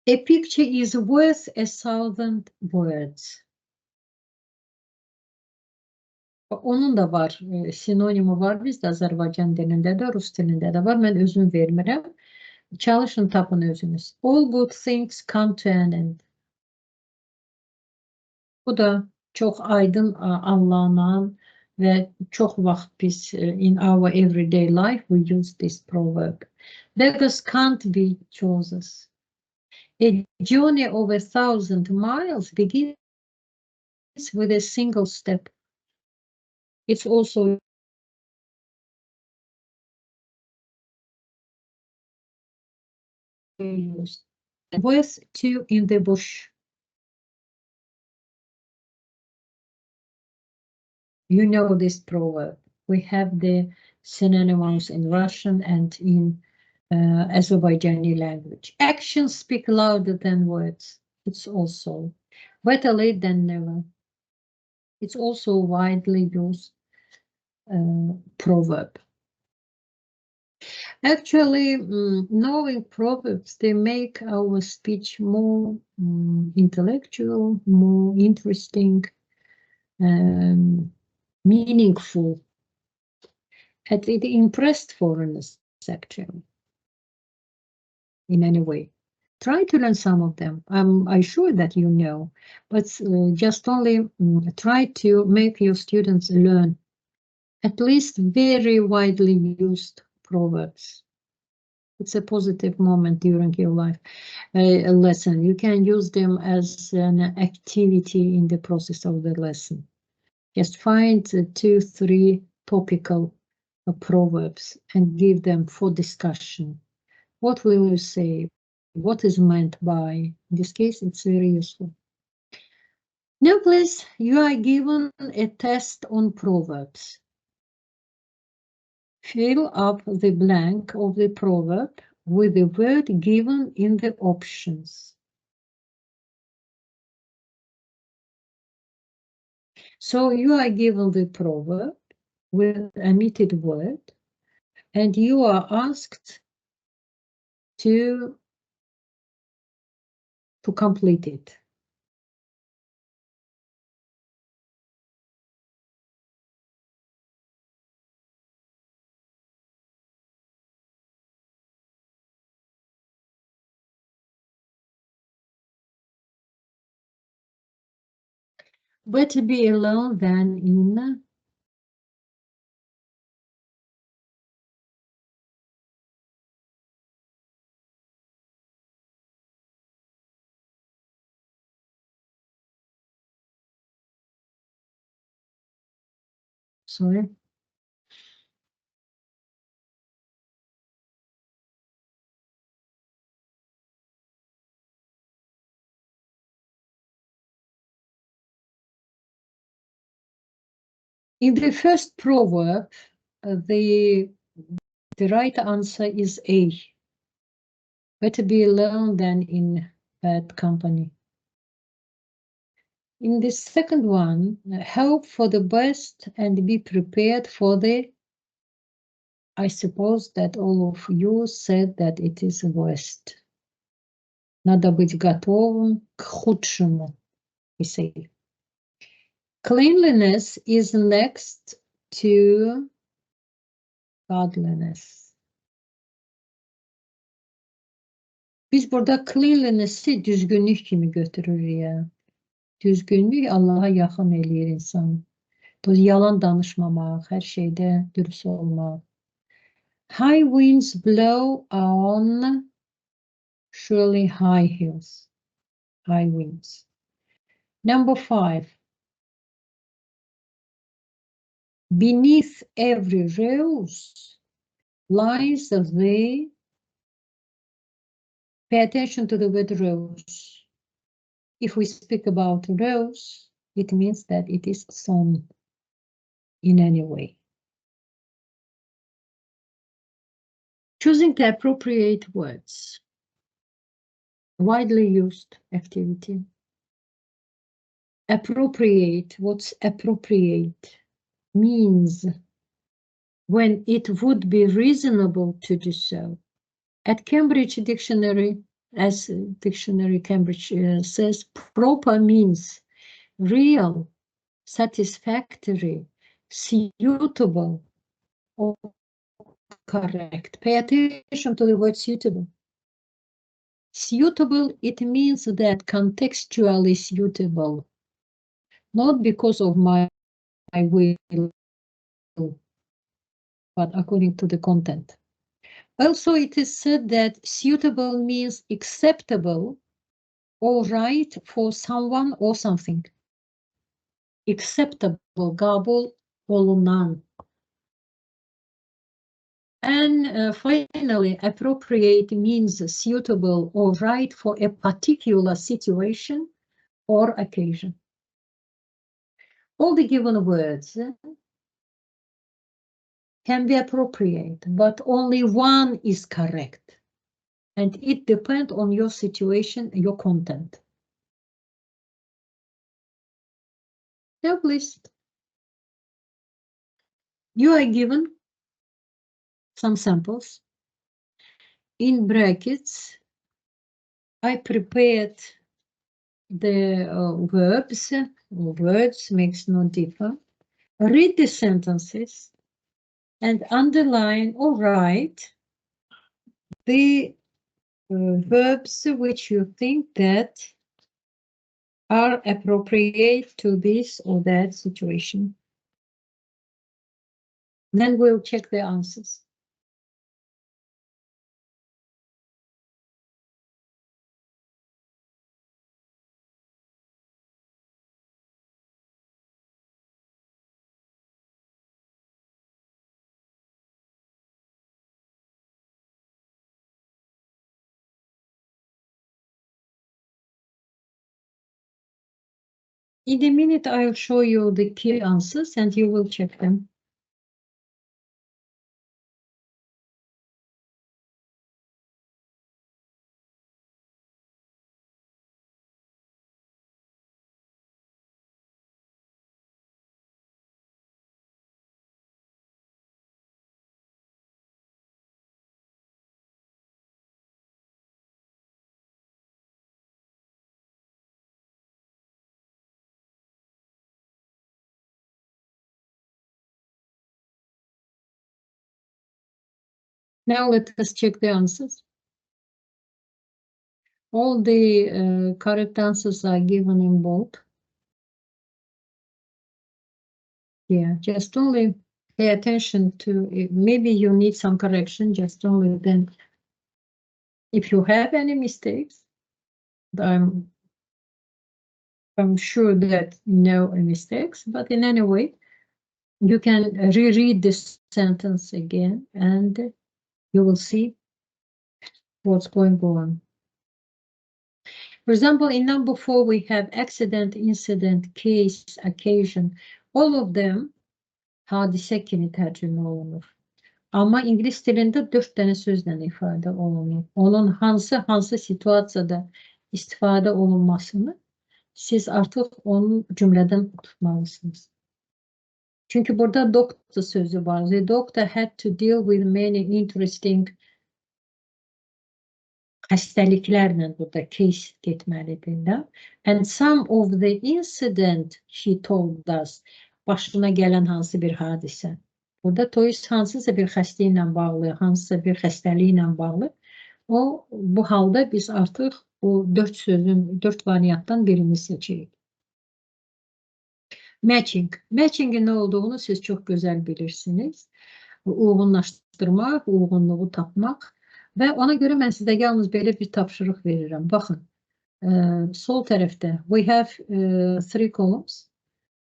Speaker 1: A picture is worth 1,000 words. Onun da var, sinonimi var bizdə Azərbaycan dilində də, Rus dilində də var. Mən özüm vermirəm. Çalışın, tapın özünüz. All good things come to an end. Bu da çox aydın anlanan və çox vaxt biz in our everyday life we use this proverb. Beggars can't be choosers. A journey of 1,000 miles begins with a single step. It's also used. Worth two in the bush. You know this proverb. We have the synonyms in Russian and in Azerbaijani language. Actions speak louder than words. It's also better late than never. It's also a widely used proverb. Actually, knowing proverbs, they make our speech more intellectual, more interesting, meaningful. And it impressed foreigners, actually, in any way. Try to learn some of them. I'm sure that you know, but just only try to make your students learn at least very widely used proverbs. It's a positive moment during your life a lesson. You can use them as an activity in the process of the lesson. Just find 2, 3 topical proverbs and give them for discussion. What will you say? What is meant by? In this case, it's very useful. Now, please, you are given a test on proverbs. Fill up the blank of the proverb with the word given in the options. So you are given the proverb with omitted word, and you are asked to complete it. Better be alone than in. Sorry. In the first proverb, the right answer is A. Better be alone than in bad company. In the second one, hope for the best and be prepared for the. I suppose that all of you said that it is worst. Надо быть готовым к худшему, we say. Cleanliness is next to godliness. Biz burada cleanliness'i düzgünlük kimi götürürük ya. Düzgünlük Allah'a yaxın eləyir insanı. Yalan danışmamaq, hər şeydə dürüst olmaq. High winds blow on surely high hills. High winds. Number 5. Beneath every rose lies the Pay attention to the word rose. If we speak about rose, it means that it is sown in any way. Choosing the appropriate words. Widely used activity. Appropriate, what's appropriate? Means when it would be reasonable to do so. At Cambridge Dictionary, as Dictionary Cambridge says, proper means real, satisfactory, suitable, or correct. Pay attention to the word suitable. Suitable, it means that contextually suitable, not because of my will, but according to the content. Also, it is said that suitable means acceptable or right for someone or something. Acceptable, kabul olunan. And finally, appropriate means suitable or right for a particular situation or occasion. All the given words can be appropriate, but only one is correct. And it depends on your situation, your content. Help list. You are given some samples. In brackets, I prepared the verbs, words makes no difference. Read the sentences and underline or write the verbs which you think that are appropriate to this or that situation. Then we'll check the answers. In a minute, I'll show you the key answers and you will check them. Now let us check the answers. All the correct answers are given in bold. Yeah, just only pay attention to it. Maybe you need some correction, just only then. If you have any mistakes, I'm sure that no mistakes, but in any way, you can reread this sentence again and you will see what's going on. For example, in number 4, we have accident, incident, case, occasion. All of them hadise kimi tərcümə olunur. Ama İngilis dilində 4 dənə sözlə ifadə olunur. Onun hansı situasiyada istifadə olunmasını siz artıq onu cümlədən tutmalısınız. Çünki burada doctor sözü var. The doctor had to deal with many interesting xəstəliklərlə burada case getməlidir də. And some of the incident he told us, başına gələn hansı bir hadisə. Burada toys hansısa bir xəstə ilə bağlı, hansısa bir xəstəliklə bağlı. Bu halda biz artıq bu 4 sözün, 4 variantdan birini seçirik. Matching. Matchingin nə olduğunu siz çox gözəl bilirsiniz. Uyğunlaşdırmaq, uyğunluğu tapmaq. Və ona görə mən sizə yalnız belə bir tapşırıq verirəm. Baxın, sol tərəfdə we have 3 columns.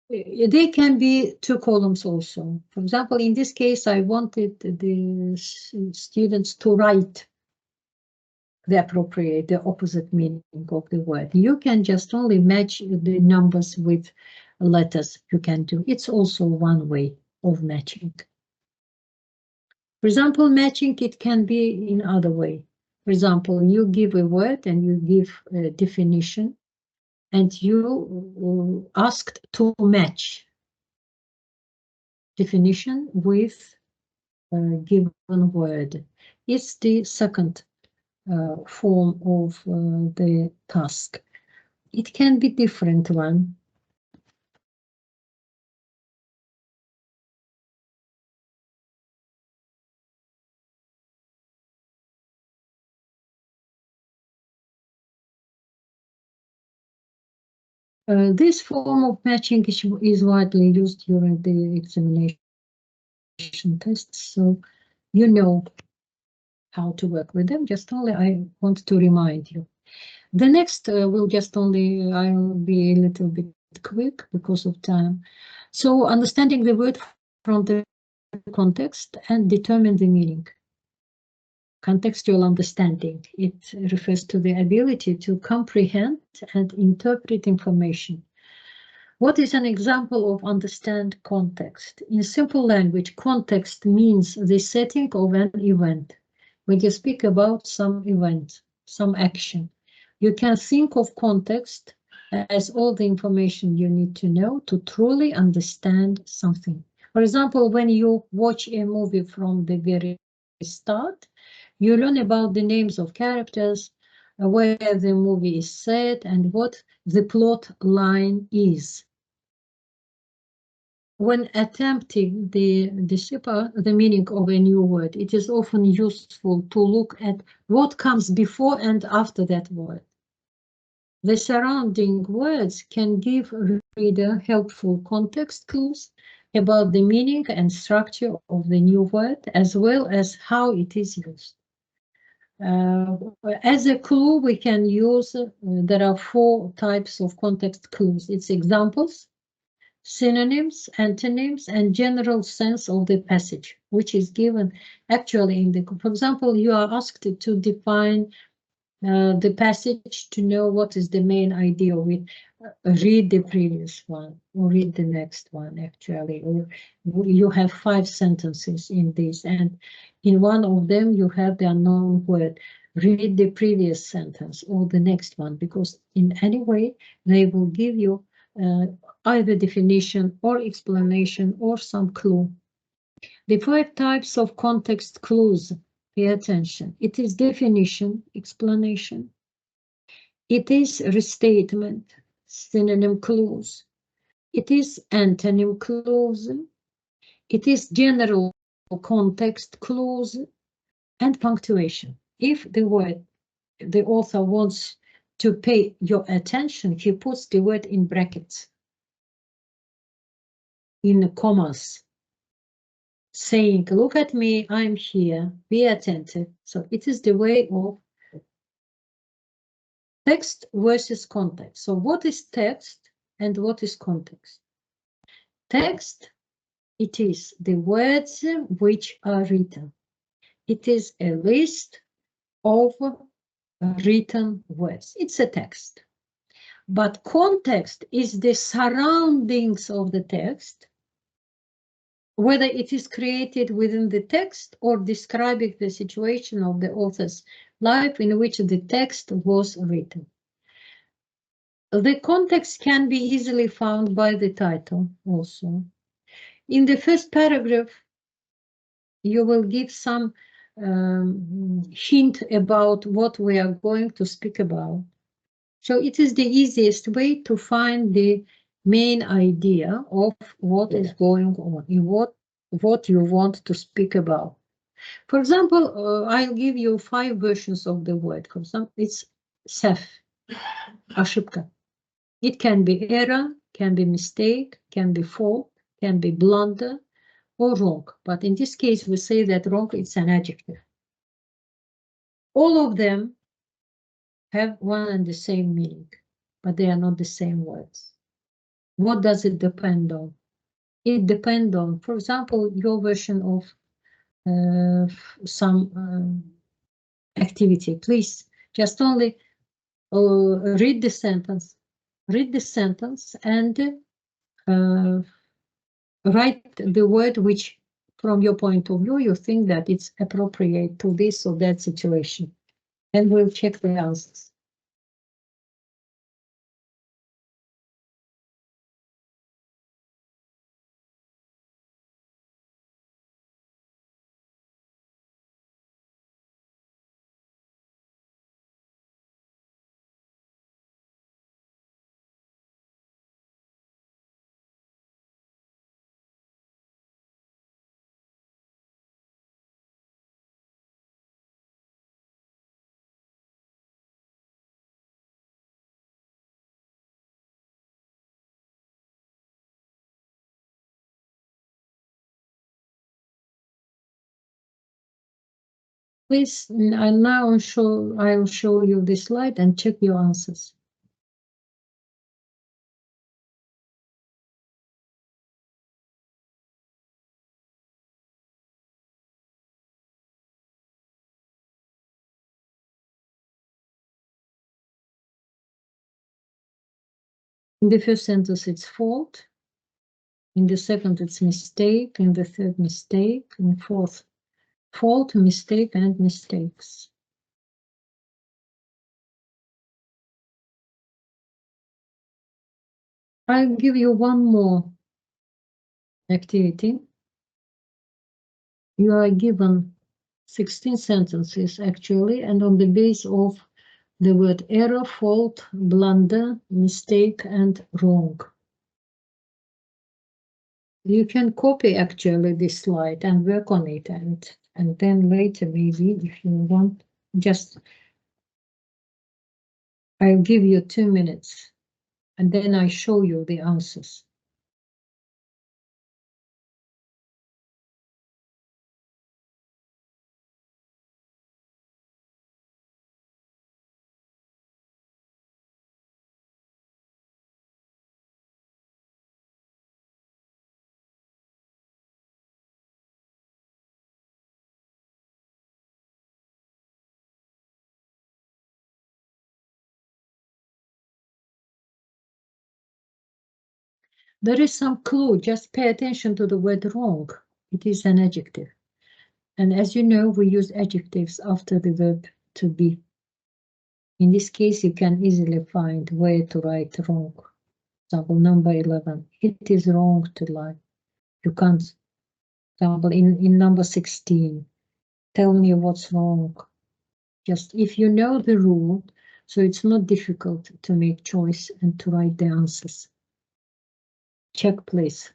Speaker 1: They can be 2 columns also. For example, in this case, I wanted the students to write the appropriate, the opposite meaning of the word. You can just only match the numbers with letters. You can do. It's also one way of matching. For example, matching, it can be in other way. For example, you give a word and you give a definition, and you asked to match definition with a given word. It's the second form of the task. It can be different one. This form of matching is widely used during the examination tests, so you know how to work with them. Just only I want to remind you. The next will just only, I will be a little bit quick because of time. So understanding the word from the context and determine the meaning. Contextual understanding. It refers to the ability to comprehend and interpret information. What is an example of understand context? In simple language, context means the setting of an event. When you speak about some event, some action, you can think of context as all the information you need to know to truly understand something. For example, when you watch a movie from the very start, you learn about the names of characters, where the movie is set, and what the plot line is. When attempting the decipher the meaning of a new word, it is often useful to look at what comes before and after that word. The surrounding words can give reader helpful context clues about the meaning and structure of the new word, as well as how it is used. As a clue, we can use, there are 4 types of context clues. It's examples, synonyms, antonyms, and general sense of the passage, which is given actually in the, for example, you are asked to define the passage to know what is the main idea of it. Read the previous one or read the next one actually, or you have 5 sentences in this, and in one of them you have the unknown word. Read the previous sentence or the next one, because in any way they will give you either definition or explanation or some clue. The 5 types of context clues, pay attention. It is definition, explanation. It is restatement, synonym clues. It is antonym clues. It is general context clues, and punctuation. If the author wants to pay your attention, he puts the word in brackets, in commas, saying, look at me, I'm here, be attentive. So it is the way of text versus context. So what is text and what is context? Text, it is the words which are written. It is a list of written words. It's a text. But context is the surroundings of the text, whether it is created within the text or describing the situation of the author's life in which the text was written. The context can be easily found by the title also. In the first paragraph, you will give some hint about what we are going to speak about. So it is the easiest way to find the main idea of what is going on, in what you want to speak about. For example, I'll give you 5 versions of the word. For example, it's sef, ошибка. It can be error, can be mistake, can be fault, can be blunder, or wrong. But in this case, we say that wrong is an adjective. All of them have one and the same meaning, but they are not the same words. What does it depend on? It depends on, for example, your version of some activity. Please Just only read the sentence and write the word which, from your point of view, you think that it's appropriate to this or that situation. And we'll check the answers. Please, I'll show you the slide and check your answers. In the first sentence, it's fault. In the second, it's mistake. In the third, mistake. In the fourth, fault, mistake, and mistakes. I'll give you one more activity. You are given 16 sentences, actually, and on the base of the word error, fault, blunder, mistake, and wrong. You can copy actually this slide and work on it, and then later, maybe, if you want, just I'll give you 2 minutes, and then I show you the answers. There is some clue, just pay attention to the word wrong. It is an adjective. And as you know, we use adjectives after the verb to be. In this case, you can easily find where to write wrong. Example number 11, it is wrong to lie. You can't, example in number 16, tell me what's wrong. Just if you know the rule, so it's not difficult to make choice and to write the answers. Check, please.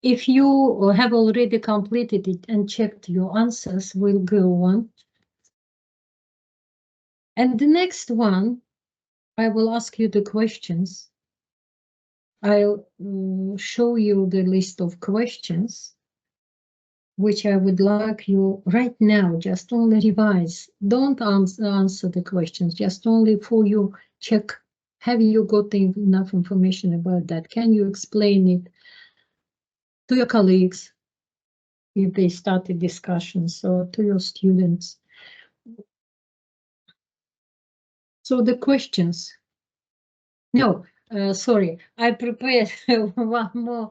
Speaker 1: If you have already completed it and checked your answers, we'll go on. And the next one, I will ask you the questions. I'll show you the list of questions, which I would like you right now, just only revise. Don't answer the questions, just only for you check, have you got enough information about that? Can you explain it to your colleagues if they started discussions, or to your students? So the questions. No, Sorry, I prepared one more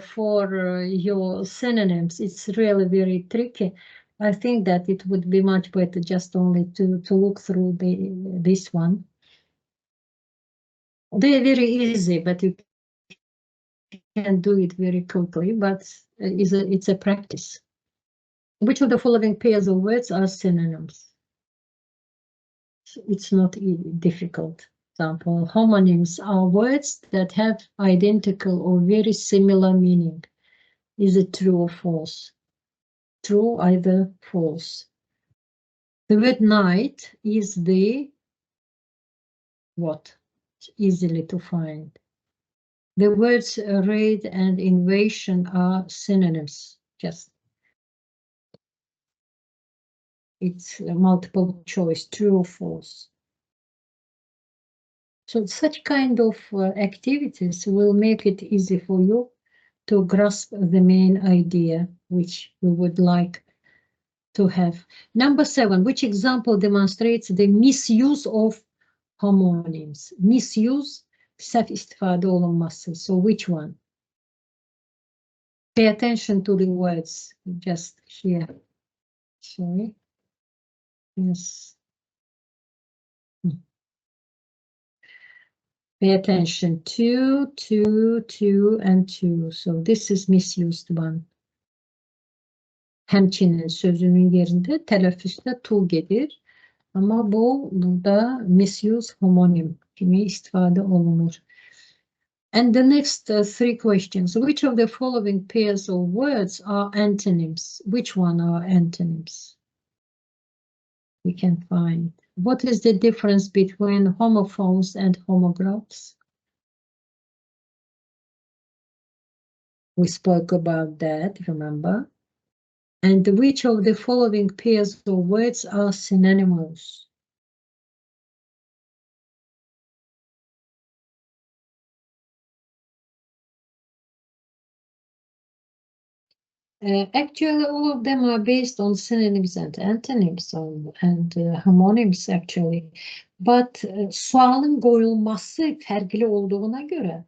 Speaker 1: for your synonyms. It's really very tricky. I think that it would be much better just only to look through this one. They're very easy, but you can do it very quickly, but it's a practice. Which of the following pairs of words are synonyms? It's not difficult. Example, homonyms are words that have identical or very similar meaning. Is it true or false? True, either false. The word night is the what? It's easily to find. The words raid and invasion are synonyms. Just it's a multiple choice, true or false. So such kind of activities will make it easy for you to grasp the main idea which we would like to have. Number 7, which example demonstrates the misuse of homonyms? Misuse, səhv istifadə olunması. So which one? Pay attention to the words just here. Sorry. Yes. Pay attention. 2, 2, 2, and 2. So this is misused one. Həmçinin sözünün yerində tələffüzdə to gedir. Ama bu burada misuse homonym kimi istifadə olunur. And the next 3 questions. Which of the following pairs of words are antonyms? Which one are antonyms? We can find. What is the difference between homophones and homographs? We spoke about that, remember? And which of the following pairs of words are synonymous? Actually, all of them are based on synonyms and antonyms and homonyms actually. But sualın qoyulması fərqli olduğuna görə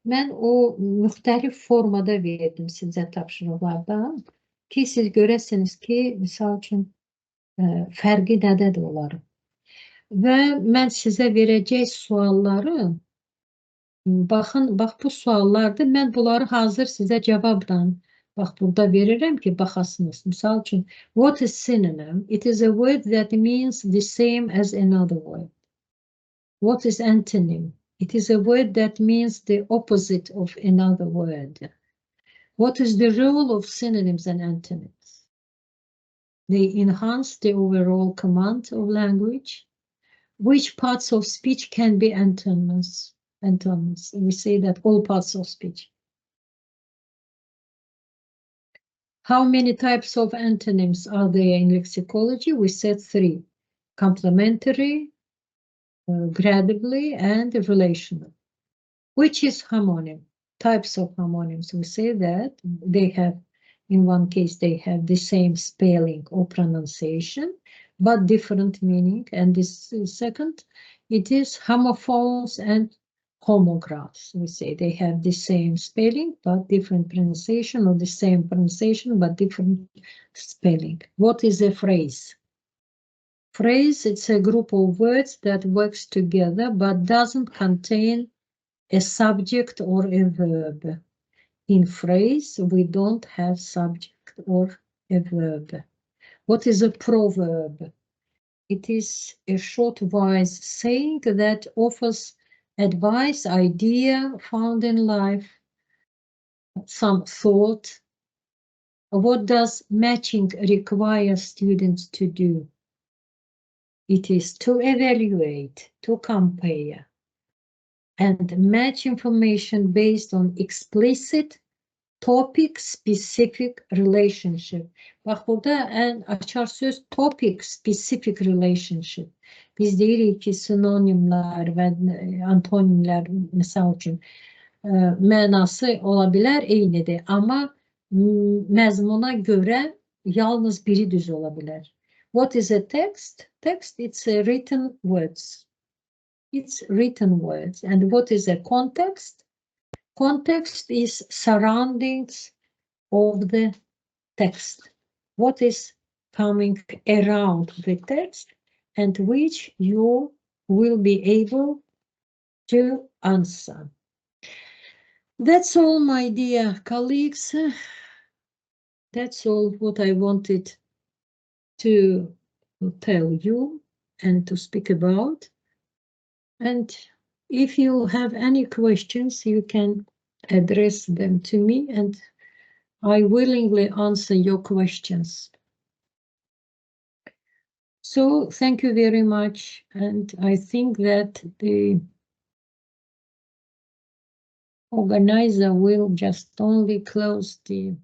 Speaker 1: mən o müxtəlif formada verdim sizə tapşırıqlardan ki siz görəsiniz ki, misal üçün fərqi nədədir onların. Və mən sizə verəcək sualları, baxın, bax bu suallardır, mən bunları hazır sizə cavabdan bax burada verirəm ki, baxasınız. Misal üçün, what is synonym? It is a word that means the same as another word. What is antonym? It is a word that means the opposite of another word. What is the role of synonyms and antonyms? They enhance the overall command of language. Which parts of speech can be antonymous? Antonymous. We say that all parts of speech. How many types of antonyms are there in lexicology? We said 3. Complementary, gradably, and relational. Which is homonym? Types of homonyms. We say that they have, in one case, they have the same spelling or pronunciation, but different meaning. And this second, it is homophones and homographs. We say they have the same spelling, but different pronunciation, or the same pronunciation, but different spelling. What is a phrase? Phrase, it's a group of words that works together, but doesn't contain a subject or a verb. In phrase, we don't have subject or a verb. What is a proverb? It is a short, wise saying that offers advice, idea found in life, some thought. What does matching require students to do? It is to evaluate, to compare, and match information based on explicit topic-specific relationship. Bax, burada ən açar söz topic-specific relationship. Biz deyirik ki, sinonimlər və antonimlər, misal üçün, mənası ola bilər, eynidir. Amma məzmuna görə yalnız biri düz ola bilər. What is a text? Text, it's written words. It's written words. And what is a context? Context is surroundings of the text. What is coming around the text and which you will be able to answer. That's all, my dear colleagues. That's all what I wanted to tell you and to speak about. And if you have any questions, you can address them to me and I willingly answer your questions. So thank you very much. And I think that the organizer will just only close the